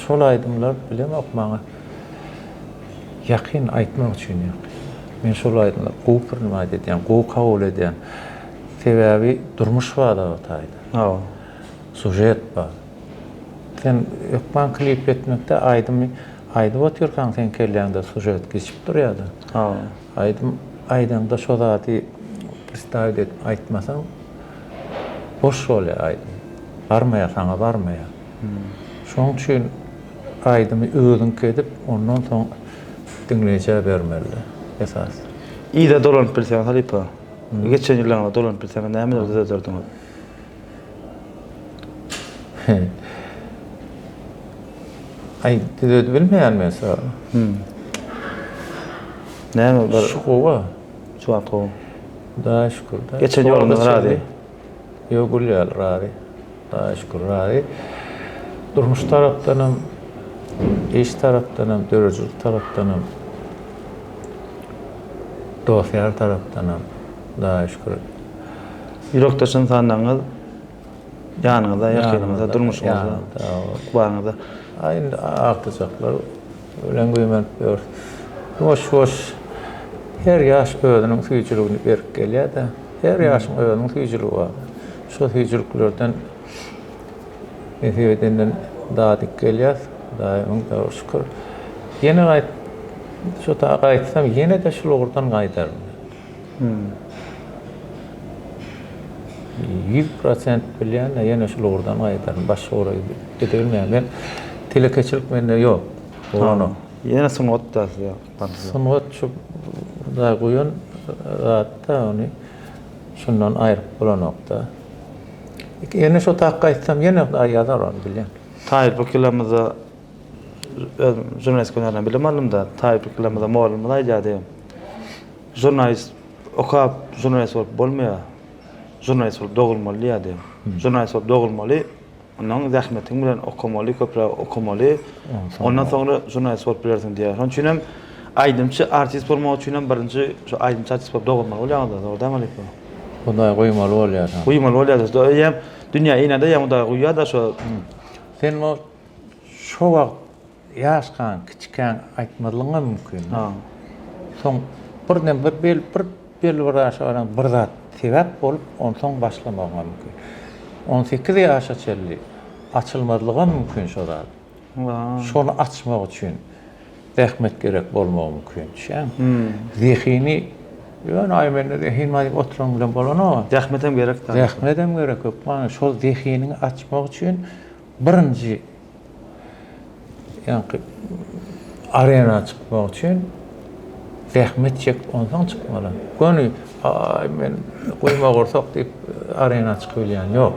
şol aýdymlar bilen okmaňa ýakyn aýtmak üçin ýok. Men şol aýdymlar gowpurma edýän, gow kabul edýän sebäbi durmuş wada taýdy. Sujet bar. Sen ýokman klip etmekde aýdyp otyrkan sen kelýäňde sujet geçip durýardy. Aýdymda şo zaty представить edip aýtmasaň boş bolýar aýdym. Barmaýar saňa barmaýar. Şoň üçin aýdymy özüň kedip ondan soň dinleýär bermeli esas. İyi de dolanıp bilsen Halipa. Geçen yıllarda dolanıp bilsen näme de dördüňiz? Ay, dedi bilmeýän mesela. Näme bir Şu gowa. suat gowy. Daha şükür. Da. Geçen yolunda radi. Yok gülýär radi. Daha şükür radi. Durmuş tarapdanam, iş tarapdanam, dörüjlük tarapdanam, dostlar tarapdanam. Daha şükür. Ýürekdeşin sandaňyz ýanyňyzda, ýakynymyzda, durmuşymyzda, kubaňyzda. Aynı artacaklar. Ölen güýmen bör. Boş. Her ýaş özüniň süýçüligini berip gelýär da. Her ýaşyň özüniň süýçüligi bar. Şu süýçüliklerden efendiden daýyk gelýär. Daýym da şükür. Ýene gaýt şu taýa gaýtsam ýene de şol ugurdan gaýdarym. 100% bilýän de ýene şol ugurdan gaýdarym. Başga ora gidebilmän. Men telekeçilik mende ýok. Onu. Ýene sungat da ýa. Sungat şu da goýan hatta onu şundan aýryp bolanokda. Ýene şu taýa gaýtsam ýene aýadar onu bilýän. Taýir bu kilamyza jurnalist günlerden bilemem da taýir bu kilamyza mağlum aýdýar. Jurnalist okap jurnalist bolup bolmaýar. Jurnalist bolup dogulmaly ýa-da. Jurnalist bolup dogulmaly. Onun zähmetiň bilen okumaly, köpräk okumaly. Ondan soňra jurnalist bolup bilersiň diýär. Şoň üçin hem aýdymçy artist bolmak üçin hem birinji şu aýdymçy artist bolup dogulmaly bolýar-da. Doğru mu? Onday goýmaly bolýar. Goýmaly bolýar. Hem dünýä ýene-de ýa-da goýýar da şu. Sen şu wagt ýaşkan, kiçiken aýtmalygyň mümkin. Soň birden bir bir aşaran bir zat sebäp bolup on soň başlamagy mümkin. 18 ýaşa çelli açylmadylygy mümkin şu zat. Şonu açmak üçin zähmet gerek bolmagy mümkin. Zihini ýöne aýmende zihin maýyp oturan bilen bolana. Zähmet hem gerek. Zähmet hem gerek. Bana şol zihini açmak üçin birinji ýa-ni arena çykmak üçin zähmet çek ondan çykmaly. Göni men goýma gorsak diýip arena çykybilýän ýok.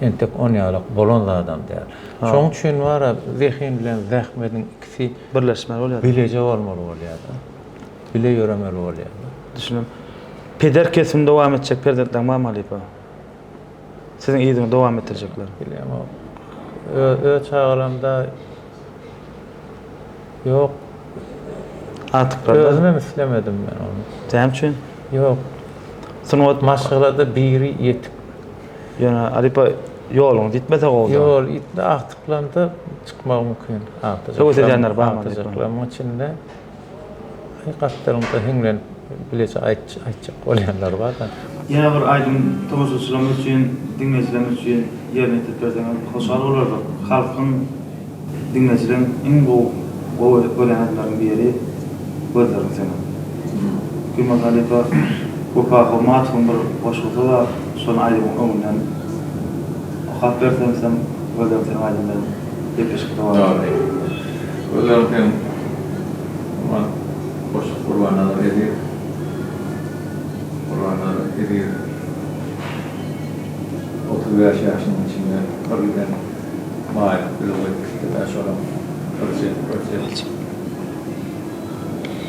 Entek on ýalyk bolan adam däl. Şoň üçin wara zihin bilen zähmetiň ikisi birleşmeli bolýar. Bilece bolmaly bolýar. Bile ýöremeli bolýar. Düşünüm. Peder kesim dowam etjek perdetden mamali pa. Sizin ýygyňy dowam etdirjekler. Bilýär. Ö çağlamda yok. Atyp Özüme mislemedim ben onu. Täm üçin? Yok. Sunat Maşgalada biri yetip. Ýöne Alipa ýoluň gitmese boldy. Yol itde aktyplanda çykmak mümkin. Çok edenler barmı? Aktyplanyň içinde hakykatlarymda heňlen bilece aýtjak bolýanlar bar da. Ýene bir aýdym tomoşaçylarymyz üçin, dinleýijilerimiz üçin ýerine ýetip berseňiz hoşal bolardy. Halkyň dinleýijilerin iň gowy görenlerden biri gözlerini seni. Gülmez Alipa bu pahamatın bir boşluğu da son aýdymyň öňünden okap berseňizem gözlerini aýdymdan ýepeşik dowam. Gözlerim ama boş kurbanlar edir. Kurbanlar edir. 35 yaşının içinde kabiden mağayla bir olaydıkta sonra proje.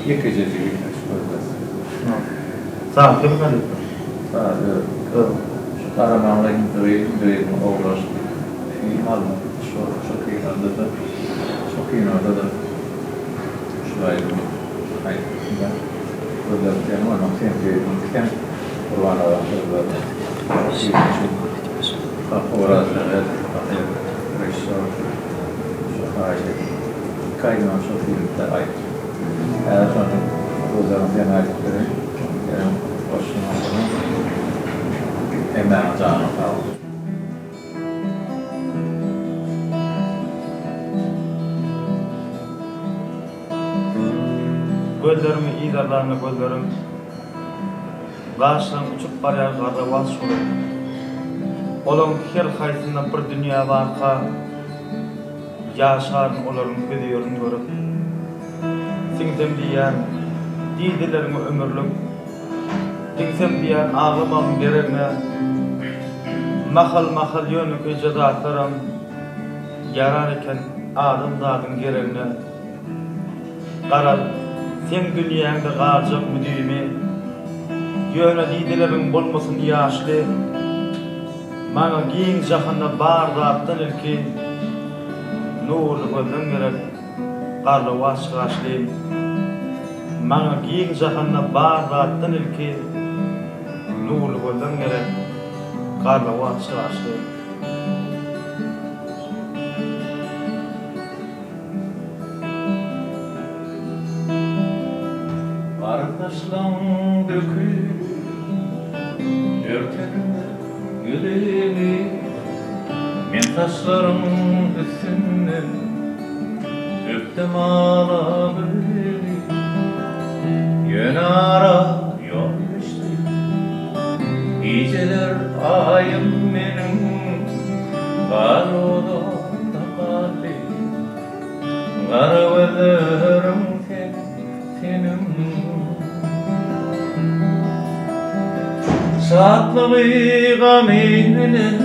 Yıkıcı bir Sağ olun. Kahramanların duyduğunu uğraş. Alma. Çok iyi orada da. Çok iyi orada da. Şurayı hayır. Burada bir tane var. Sempre bir kurban olan orada. Evet. Kaynağı çok iyi de ait. Eğer sonra o zaman ben aitleri başına hemen canı kaldı. Gözlerimi iýdarlaryna gözlerim başlan uçup barýar garda was şolar. Olaň her haýsyndan bir dünýä barka ýaşaryn olaryň gözlerini görüp siňdem diýen diýdilerini ömürlük. Diňsem diýen ağlamam gerekne. Mahal ýönüke jazatlaram. Yarar eken adam zadyň gerekne. Garal, sen dünýäňde garjak müdümi. Ýöne diýdilerin bolmasyn ýaşly. Maňa giň jahanda bar zatdan ilki. Nurly gözüm gerek. Garly waşgaşly. Maňa giň jahanda bar zatdan ilki. Nurly gözüm gerek. Garly waşgaşly. Arkadaşlan dökülür örtenimde güleni. Men taşlarım üstünden öptüm ağlamını. Yöne ara yol düştü. Geceler ayım benim var odamda kaldı. Kara gözlerim senin. Şatlığı gaminen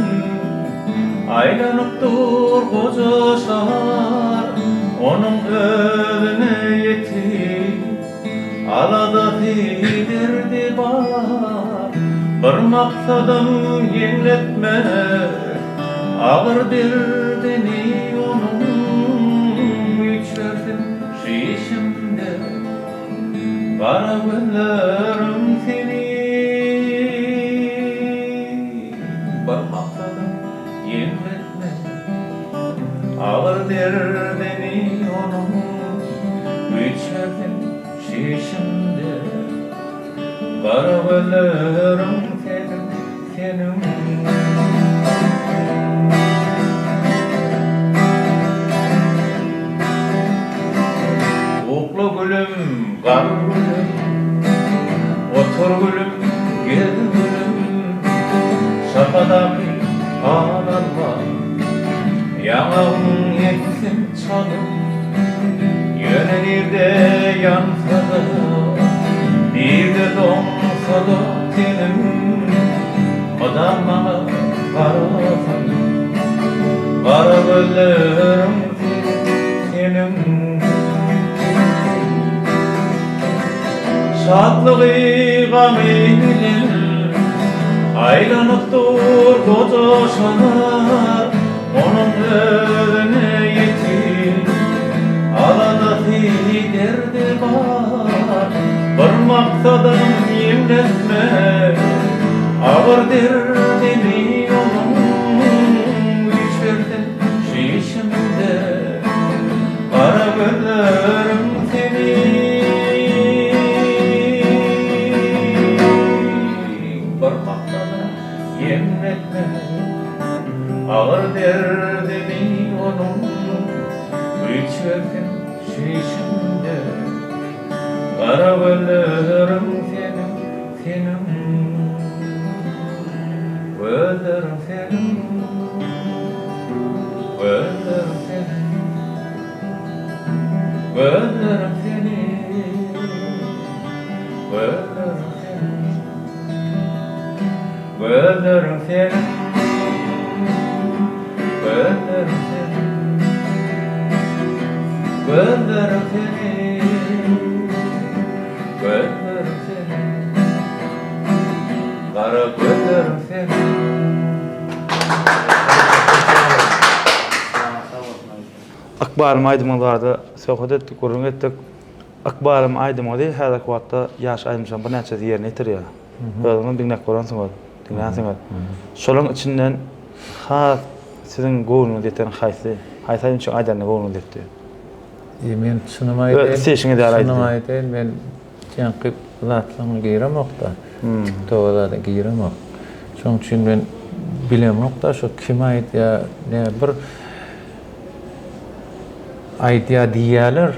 aylanıp dur koca şahar. Onun önüne yetip alada tidirdi bar. Bir maksadım yenletmek ağır derdini onun. İçerdim şişimde kara gözlerim seni. Bakmadım yenmetme ağır derdini onun. İçerdim şişimde kara gözlerim senin. Okla gülüm, kar gülüm, otur gülüm, gel gülüm. Şapadaky ağlarma, yanağın etsin çalım. Yönelirde yansa da, bir de donsa da tenim. Adam bana karasan, kara gözlerim senin. Şatlığı gaminen aylanıp dur koca şahar. Onun önüne yetip alada tiderdi bar. Bir maksadım yenletmek ağır derdini onun. İçerdim şişimde kara gözlerim senin. Ağır derdini onun. İçerdim şişimde kara gözlerim senin. Gözlerim senin. Gözlerim senin. Gözlerim senin. Gözlerim senin. Gözlerim senin. Gözlerim senin. Gözlerim senin. Gözlerim senin. Kara gözlerim senin. Akbarym aýdymalarda söhbet etdik, gurrun etdik. Akbarym aýdymady häzirki wagtda ýaş aýdymşam bir näçe ýerine ýetirýär. Özüňiz diňläp goransyň ol, diňläsiňiz. Şolaň içinden has sizin goýunuňyz ýeten haýsy, haýsy üçin aýdanyň goýunuňyz ýetdi. Men çynymy aýdym. Seçiňi däl aýdym. Çynymy aýdym, men janky zatlaryny giýremokda. Towada giýremok. Şoň üçin men bilemokda şu kim aýdýar, ne bir aýdýar diýerler.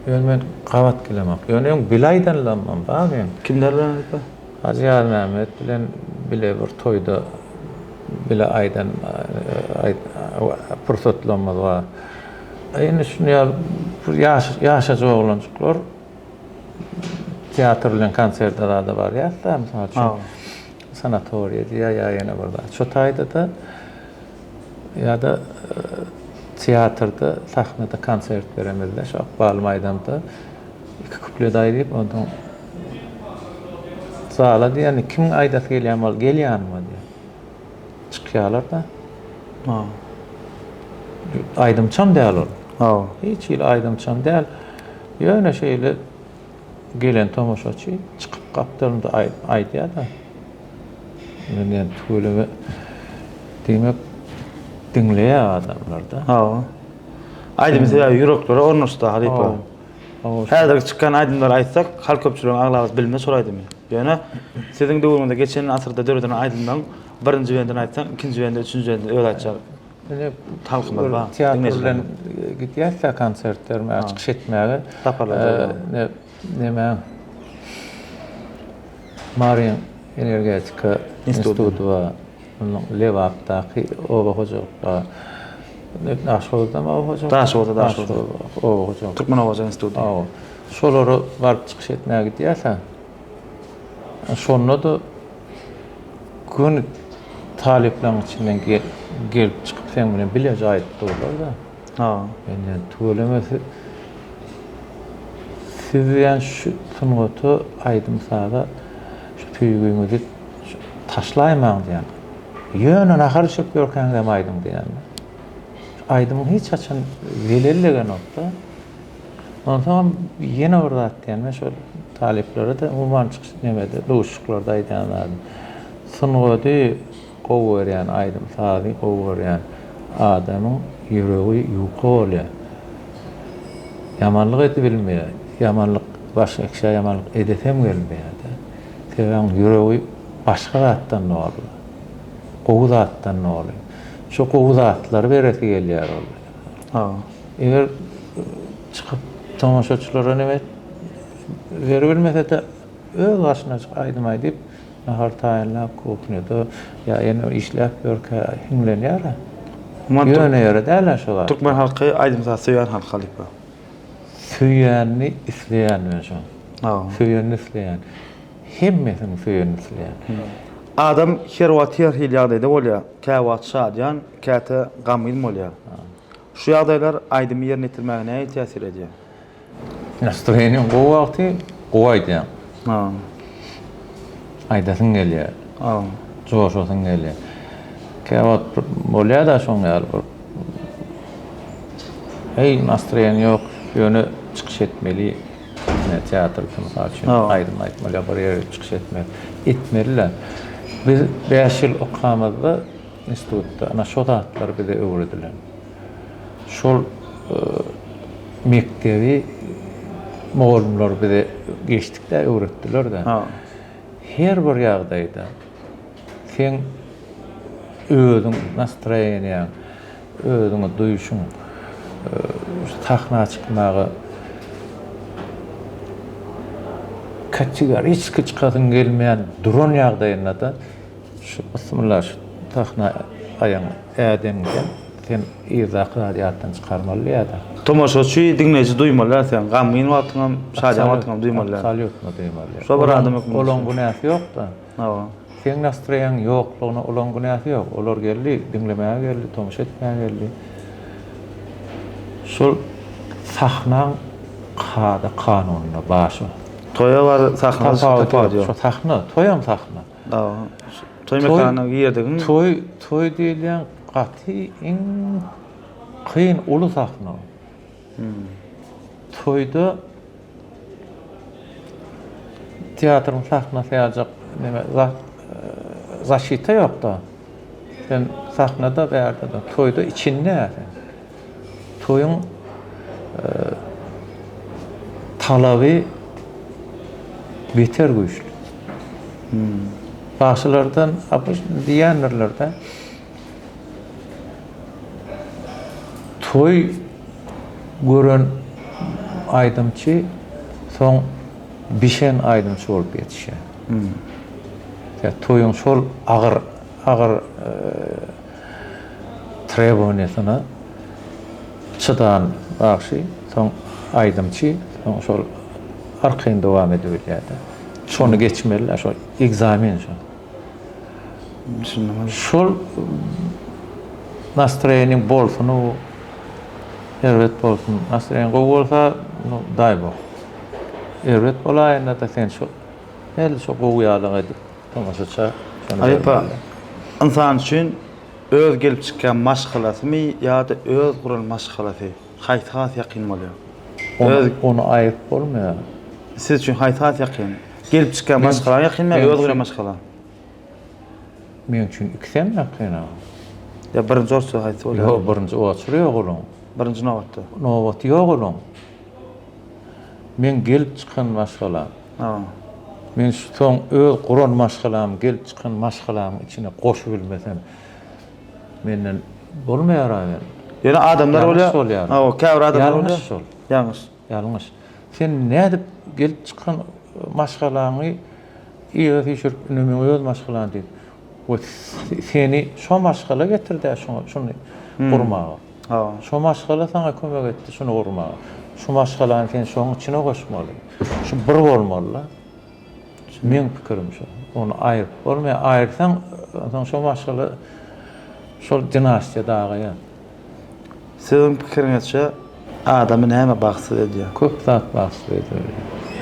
Men gabat kilemek. Ýöne bilaýdanlanmam, bagym. Kimler bilen aýtdy? Hazyar Mehmet bilen bile bir toyda bile aydan pursatlanmadı var. Ýene şunu ýa yaşaja oglançyklar teatr bilen konsertler da var ya, mesela şu Ha. sanatoriya diye ya yana burada. Şu tayda da ya da teatrda, sahnada konsert veremediler. Şu Akbal Maydanda iki kuplet ayrıyıp ondan zala diye yani kim aydat gelýän bol gelýänmi diye. Çıkýarlar da. Ha. Aydymçam däl ol. Ha. Hiç il aydymçam däl. Ýöne şeýle gelen tomoşaçy çıkıp gapdalynda aýdýar da. Yani tüyleme demek dinleýär adamlar da. Ha. Aydym sebäbi ýüreklere ornaşdy halypa. Häzir çykan aydymlar aýtsak, halk köpçüligiň aglaby bilme soraýdymy? Ýöne siziň döwrüňizde geçen asyrda döwrden aydymdan birinji wenden aýtsak, ikinji wenden, üçünji wenden öýle aýtjar. Yani Halkymyz bar. teatr bilen gitýärler konsertlerime çykyş etmäge. Taparlar. Neme Marian Energetika Institutu wa Lewapdaky oba hojagda Daşowda mı hojag? Daşowda. Oba hojag. Türkmen Owaja Institutu. Şolary baryp çykyş etmäge gitýärler. Şonda da gün taliplerin içinden gelip çıkıp sen bilen bilece ait doğrular da. Ha. Yani tuğulemesi siz yani şu sunuğutu aydım sağa şu tüygüymü taşlayman diyen. Yönün ahar şıp görken de aydım diyen. Aydımın hiç açan velellegen nokta. Ondan sonra yine orada atlayan şöyle taliplere de umman çıkış nemede doğuşuklarda aydanlardı. Sunuğutu qowwerýän aydym sagy qowwerýän adamyň ýüregi ýuka bolýar. Yamanlyk edip bilmeýär. Yamanlyk başga kişi yamanlyk edesem gelmeýär. Sebäbi ýüregi başga zatdan bolýar. Gowy zatdan bolýar. Şu gowy zatlary beresi gelýär ol. Ha. Eger çykyp tomoşaçylara näme berilmese de öz başyna aydym aýdyp nahar taýinlap koknuda ya ýene işläp görkä himlenýär. Ýöne ýere däl şolar. Türkmen halky aydymsa söýän halk halypa. Söýänni isleýän şu. Ha. Söýänni isleýän. Hemmesini söýänni isleýän. Adam her wagt her hil ýagdaýda bolýar. Kä wagt şadyan, käte gamyl bolýar. Şu ýagdaýlar aydymy ýerine ýetirmägine täsir edýär. Настроениň gowy wagty gowaýdy. Ha. Aýdasyň gelýär. Ha. Joşasyň gelýär. Kä wagt bolýar da şoň ýaly. Hey, настроение ýok, ýöne çykyş etmeli. Teatr mesela için aydym aýtmaly, bir ýere çykyş etmeliler. Biz 5 ýyl okamazda institutda ana şo zatlar bize öwrediler. Şol mektebi moğolumlar bize geçtikde öwretdiler da. Ha. Her bir ýagdaýda sen özüň настроениň, özüňi duýuşuň tahna çykmagy kaçygar hiç çıkasyň gelmeýän duran ýagdaýynda da şu bismillah tahna aýan ädemge sen izah radiýatdan çykarmaly ýa-da. Tomoşaçy dinleýiji duýmaly sen gamyň wagtyňam, şadyan wagtyňam duýmaly. Absolutno duýmaly. Şo bir adam ökmüş. Olan günäsi ýok da. Ha. Sen настроениň ýoklugyna olan günäsi ýok. Olar geldi, dinlemäge geldi, tomoşa etmäge geldi. Şol sahnaň kanunyna başy. Toya bar sahna Şu sahna, toyam sahna. Ha. Toy mekanyny ýerdegi Toy diýilen gaty iň kıyın ulu sahna. Toyda teatrın sahnası ýajak zaşita ýok da. Sen sahnada bärde de toyda içinde. Toyun talaby beter güýçlü. Başlardan apış diýenlerlerde toy gören aydymçy soň bişen aydymçy bolup ýetişýär. Ya toyun şol agyr treboniýasyna çıdan bagşy soň aydymçy soň şol arkayn dowam edebilýärdi. Şonu geçmeli, şo egzamin şo. Düşündüm. Şol nastroyening bolsuny erwet bolsun. Nastroyen gowy bolsa, no daý bol. Erwet bolaýynda da sen şo hel şo gowy ýalyk edip tamaşaça. Aýpa, insan üçin öz gelip çykkan maşgalasymy ýa-da öz guran maşgalasy haýtat ýakyn bolýar. Onu aýyp bolmaýar. Siz üçin haýtat ýakyn. Gelip çykkan maşgala ýakynmy, öz guran maşgala? Men üçin ikisem ýakyn. Ya birinci orta haýt bolýar. Yo, birinci oçur ýok olam. Birinci nowatda. Nowat ýok olam. Men gelip çykan maşgala. Ha. Men şu soň öz guran maşgalam, gelip çykan maşgalam içine goşup bilmesem menden bolmaýar aýan. Yani adamlar bolýar. Ha, o käbir adamlar bolýar. Ýalňyş. Sen nädip gelip çykan maşgalaňy ýa feşür nöme öz maşgalaň diýip. O seni şo maşgala getirdi şunu gurmaga. Ha. Şo maşgala sana kömek etdi şunu gurmaga. Şu maşgalany sen şoň içine goşmaly. Şu bir bolmaly. Men pikirim şu. Onu aýyp bolmaýar. Aýyrsaň, şo maşgala şol dinastiýa daýýar. Sizin pikiriňizçe adamy näme bagsyz edýär? Köp zat bagsyz edýär.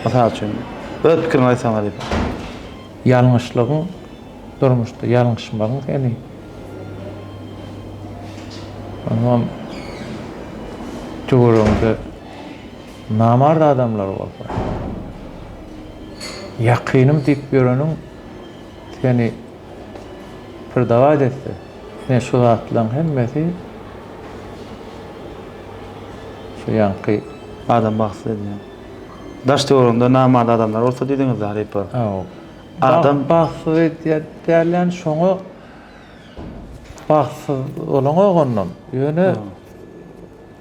Masal üçin öz pikiriňi aýsaňlar diýip. Ýalňyşlygyň durmuşda ýalňyşmagyň seni. Anam Tuğrumda namard adamlar bolsa. Yakynym diýip ýörenim seni pırdawa etdi. Sen şu zatlaryň hemmesi şu ýanky Adam bagsyz edýär. Daş Tuğrumda namard adamlar bolsa diýdiňizler diýip. Adam bagsyz edýärler şoňa bagsyz olan oğundan ýöne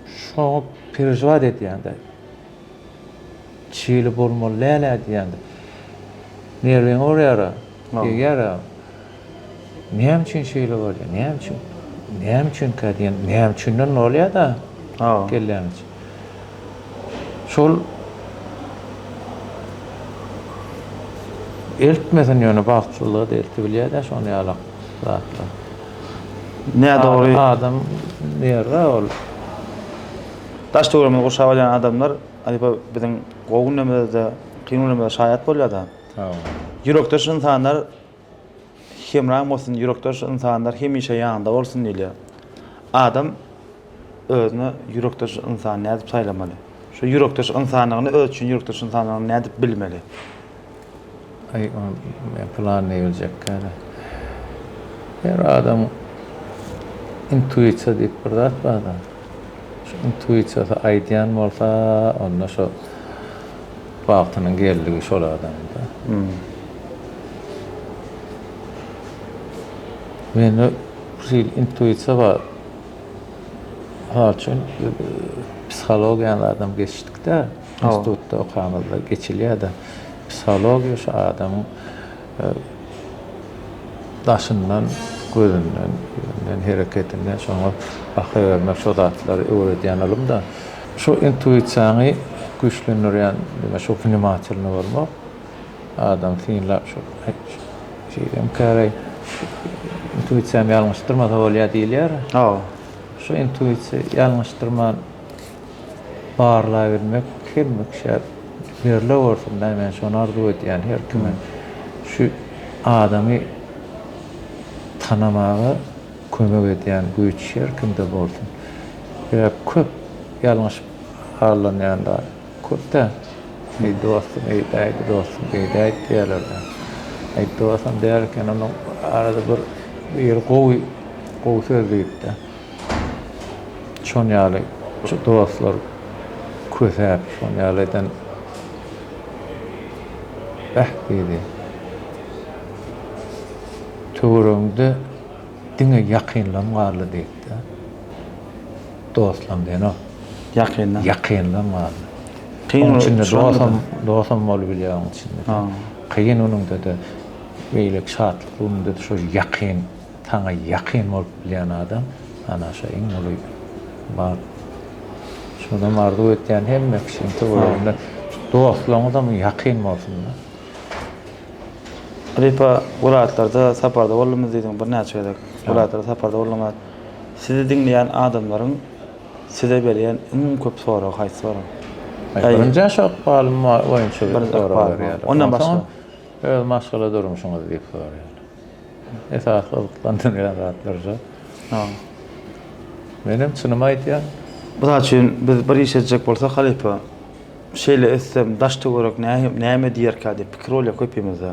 şoňa perjwat edýände. Çiğli bolmaly läle diýende. Nerwen orýara, ýara. Näme üçin şeýle bolýar? Näme üçin kädiň? Näme üçin bolýar da? Ha. Gelýänç. Şol eltmesen ýöne bagçylygy da eltibilýär da şonu ýalak zatlar. Ne dogry Adam nerede ol? Daş Tuğrumda goşap alýan adamlar aýpa biziň gowy nemede, kynly nemede şaýat bolýar da. Ýürekdaş insanlar hemram bolsun, ýürekdaş insanlar hemişe ýanynda bolsun diýilýär. Adam özüni ýürekdaş insan nädip saýlamaly? Şu ýürekdaş insanlygyny öz üçin ýürekdaş insanlygyny nädip bilmeli? Ay, men plan ne bilecek kana. Her adam intuisiýa diýip bir zat bar da. Şu intuisiýa aýdýan bolsa, onda şu wagtynyň geldigi şol adamda. Men bir intuisiýa bar. Haçyn psixologiýany adam geçdikde, institutda okanylda geçilýär da. Psixologiya şu adamın daşından, gözünden, hareketinden şoňa bakyp şu zatlary öwredýän alym da. Şu intuisiýany güçlendirýän, şu fenomenatyny bolmak adam fiňlap şu şeýlem käre intuisiýany ýalňyşdyrmasa bolýar diýilýär. Ha. Şu intuisiýa ýalňyşdyrman barla bilmek kimlik şert berle bolsun da men şonu arzu edýän her kime şu adamy tanamagy kömek edýän güýç her kimde bolsun. Köp ýalňyş harlanýanda köp da ey dostum, ey dostum, ey diýerler. Ey dostum derken onu arada bir gowy söz diýip de. Şon ýaly şu dostlar kösäp şon ýalydan dedi. Tuğrumda diňe ýakynlanmaly diýdi. Dostlam diýen o. Ýakynlanmaly. Dostam bolup bilýär onun içinde. Kıyın onunda da beýlik şatlyk onunda da şu ýakyn, taňa ýakyn bolup bilýän adam ana şu iň uly bar. Şonda mardy etýän hemme kişi Tuğrumda dostlaryňyza mı ýakyn bolsunlar. Ripa vilayatlarda saparda bolmamız diýdiň bir näçe edek. Vilayatlarda saparda bolmamat. Sizi dinleýän adamlaryň size berýän iň köp soragy haýsy bar? Birinji şok balym oýunçylyk soragy berýär. Ondan başga öz maşgala durmuşyňyz diýip soraýar. Esas ylgyklandan gelen zatlarja. Ha. Benim çynymy aýtýan, Bular üçin biz bir iş edecek bolsak halipa şeýle etsem daşdy görek näme diýerkä diýip pikir bolýar köpümize.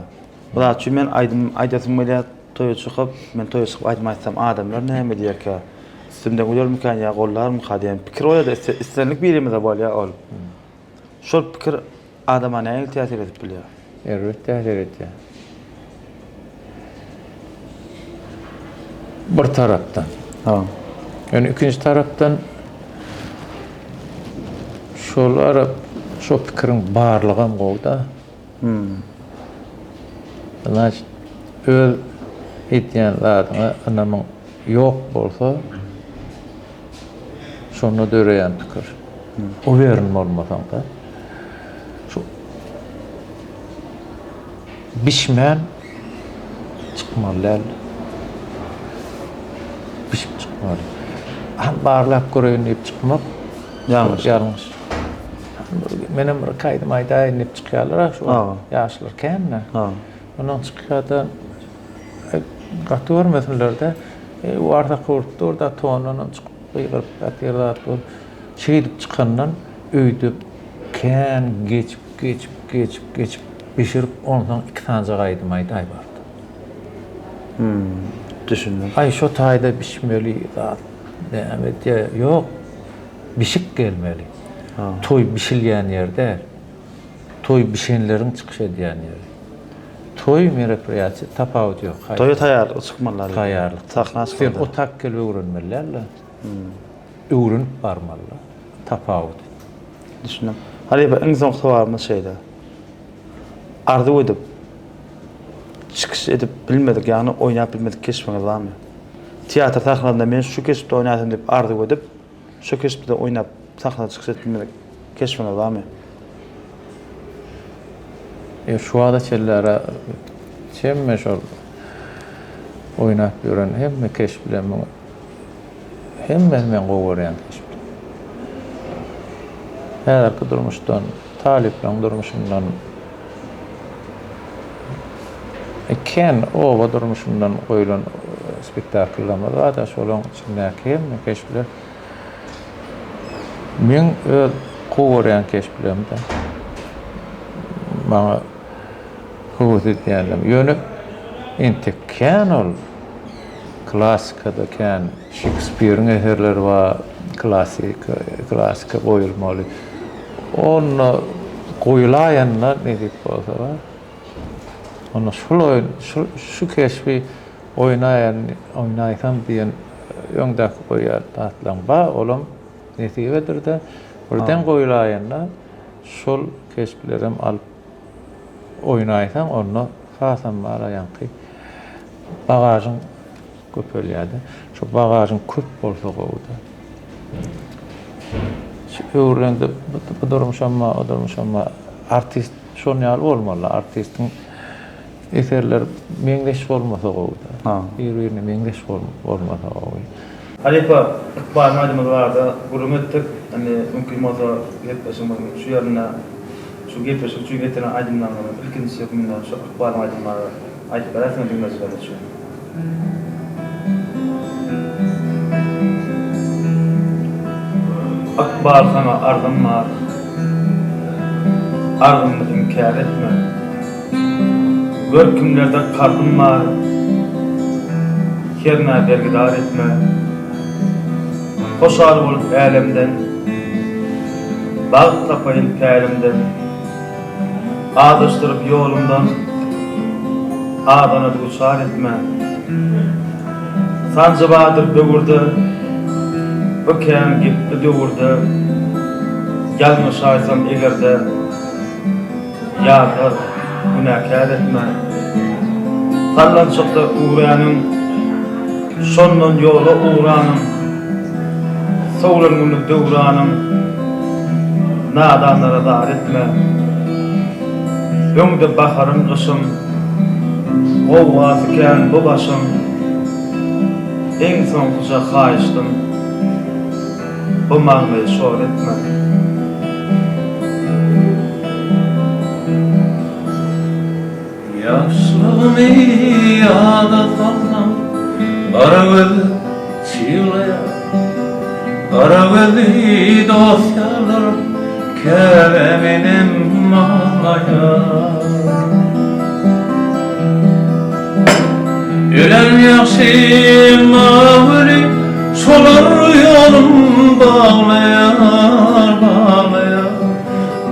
Bular üçin men aýdasym bolýar toýa çykyp men toýa çykyp aýdmaýsam adamlar näme diýerkä üstümde görmükän ýa gollarym hadýan pikir bolýar da istenlik birimize bolýar ol. Şol pikir adama näme täsir edip bilýär? elbetde täsir. Bir tarapdan. Ha. Yani ikinci tarapdan şolar şo pikirin barlygam gowda. Anaj öl etýänler anamyň ýok bolsa şonu döreýän pikir. O werin bolmasaň da şu bişmän çykmalar. Bişip çykmalar. Barlap göreýän diýip çykmak ýalňyş. Menem kaýdym aýda inip çykýarlar şu ýaşlar känne. Ondan çykýarda gaty görmesinler-de warda kurtdy orda tonundan çykyp ýygyryp ýatýarlar. Şeýdip çykandan öýdüp kän geçip bişirip ondan 2 tane gaýdym aýda bardy. Düşündüm. Ay şu taýda bişmeli zat. Näme ýok. Bişik gelmeli. Toy bişilýän ýerde, toy bişenleriň çykyş edýän ýer. Toy merapryasiýa tapawut ýok. Toýa taýýar çykmalar. Taýýarlyk. Sahnasy Sen o tak kelip öwrenmelerle. Öwrenip barmalar. Tapawut. Düşündüm. Halipa iň soň sowarymyz şeýde. Ardy edip çykyş edip bilmedik, ýagny oýnap bilmedik keşmeňiz barmy? Teatr sahnasynda men şu keşipde oýnadym diýip ardy edip, şu keşipde oýnap sahnada çykyş edip bilmedik keşmeňiz barmy? Şu wada çellere çemme şol oýnap ýören hemme keş bilen hemme men gowurýan keş. Häzirki durmuşdan, talipleň durmuşundan ken o durmuşundan goýulan spektakllarda da şolaň içindäki hemme keş bilen men öz gowurýan keş bilemde maňa howsy diýelim. Ýöne ente kän ol klassikada kän Shakespeare'in eserleri bar, klasika goýulmaly. Onu goýulaýanlar ne diýip bolsa bar. Onu şu keşfi oýnaýsam diýen ýöňdäki goýar tatlaň bar, olam netibedir de birden goýulaýanlar şol keşplerim alyp oýnaýsam onu hasam baraýanky bagažyň köpelýärdi. Şu bagažyň köp bolsa gowda. Şu öwrende durmuşamma artist şonu ýaly bolmaly. Artistiň eserler meňdeş bolmasa gowda. Bir-birini meňdeş bolmasa gowda. Halipa bar madymyz barda gurum etdik. Hani mümkin bolsa gepleşim şu ýerine şu gepleşip şu getiren aydınlanmalar ilkinçisi yok bundan şu akbar aydınlanmalar aýdyp berarsın dinleýärler şu. Akbar sana ardım var. Ardımı inkar etme. Görkümlerde kardım var. Yerine bergidar etme. Hoşar olup älemden. Bağ tapayın pärimden. Adıştırıp yolumdan. Adana duçar etme. Sancıbadır bögürdü. Öken gipdi dögürdü. Gelmiş aysam egerde. Yağdır günahkar etme. Sallan çokta uğrayanın. Sonun yolu uğranın. Soğlan günü dövranın. Nadanlara dar etme. Öňde baharym ışım, gowgaty kän bu başym, eň soňkuja haýyşdym, bu maňly şol etme. Yaşlığımı yada salsam, kara gözü çiğlaya, kara gözü dosyalar kereminim mağlaya. Ölen yakşim mağli, şolar yolum bağlayar, bağlayar,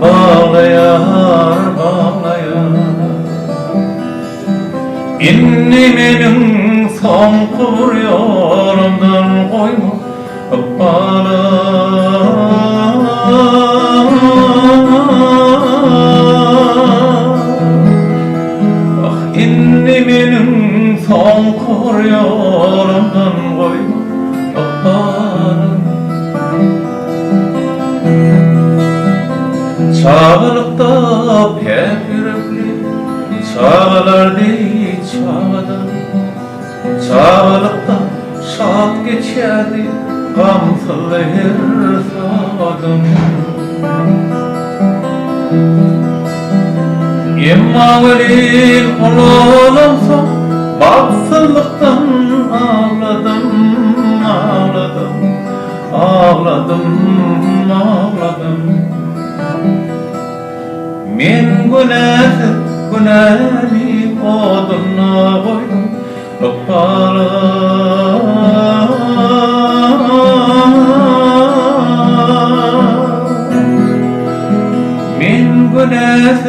bağlayar, bağlayar. İnni menin son kur yolumdan koyma bana. Ah inni menin son kur yolumdan koyma bana. Çağlıkta pek yürekli çağlardı çağdan, çağlıkta şad geçerdi gamsız irsadım. Emma velil olamsa baksızlıktan ağladım, ağladım, ağladım, ağladım. Men günahli oduna koydum bana. Men günahli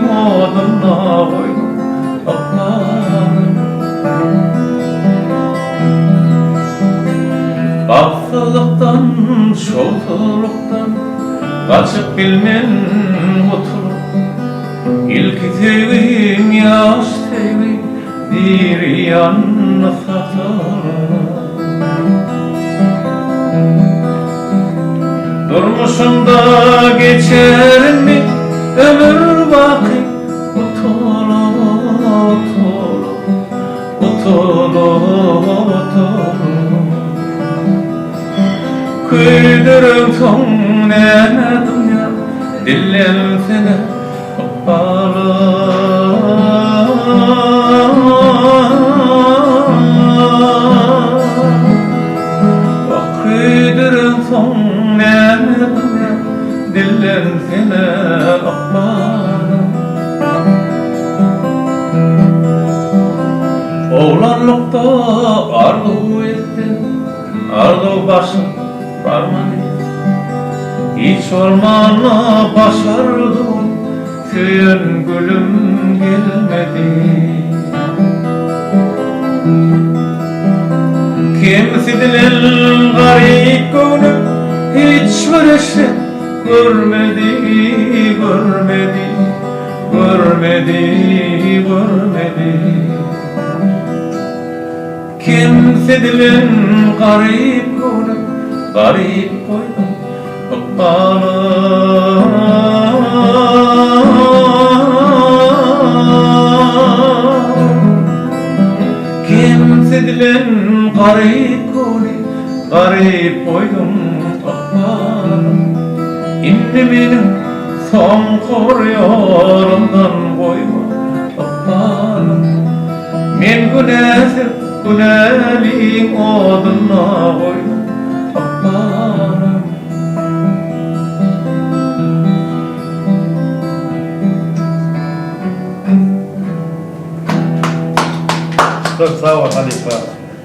oduna koydum bana. Baksızlıktan, şolsuzluktan kaçıp bilmen oturup, İlk sevim yaş sevim bir yanına satar. Durmuşumda geçer mi ömür baki utulu, utulu, utulu, utulu. Küydürüm son ne dünya dillem sene bana. Küydürüm son ne dünya dillem sene bana. Oğlanlıkta arzu ettim, arzu başım varmadı. Hiç ormana başardım, süyen gülüm gelmedi. Kimsedilen garip gönlüm hiçbir eşe görmedi, görmedi, görmedi, görmedi. Kimsedilen garip gönlüm garip koydum bana. Kimsedilen garip koydum, garip koydum bana. İndi benim son koruyorumdan koyma bana. Men günahsız günahlim oduna koydum bana. Çok sağ ol Halifa.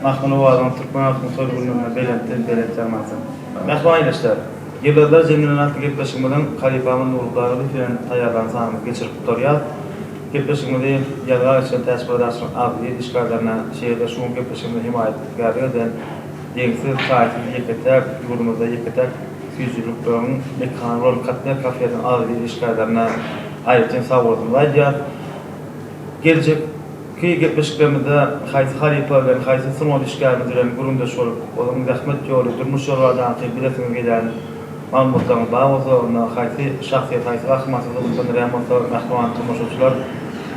Mahmunu Vazan Türkmen Halkın Sorgunluğuna belirtmezsin. Mehvan ileşler. Yıllardır Cemil'in altı gepleşimden Halifa'nın uğurları filan tayarlansanız geçirip tutarıyal. Gepleşimde yalgar için tesbih edersin adli işgallerine şehirde şun gepleşimde himayet gerçekten denksiz, kayıtsız yeketek, yurdumuzda yeketek, yüzcülüklerin mekan rol katmer kafiyeden adli işgallerine ayrıca sağ olsun. Ayrıca gelecek ki gepleşiklerimizde Haysi Halifa ve Haysi Sınol işgalimiz üzerine gurunda şolup, onun zahmet yolu, durmuş yollardan ki bilesiniz gelen Mahmutlarımız bar bolsa, onda haýsy şahsiýet, haýsy rahmatsızlyk bilen bolsa, mähkemany tomoşaçylar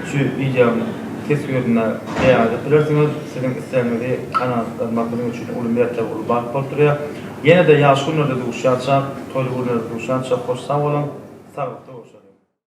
şu videomy kesgörüne beýan etdilersiňiz. Sizin isleýäňizi kanallarymyň üçin ulum ýetip ulup bakıp durýar. Ýene-de ýaş günlerde duşýançak, toýly günlerde duşýançak, hoş sag bolun, saglykda bolsun.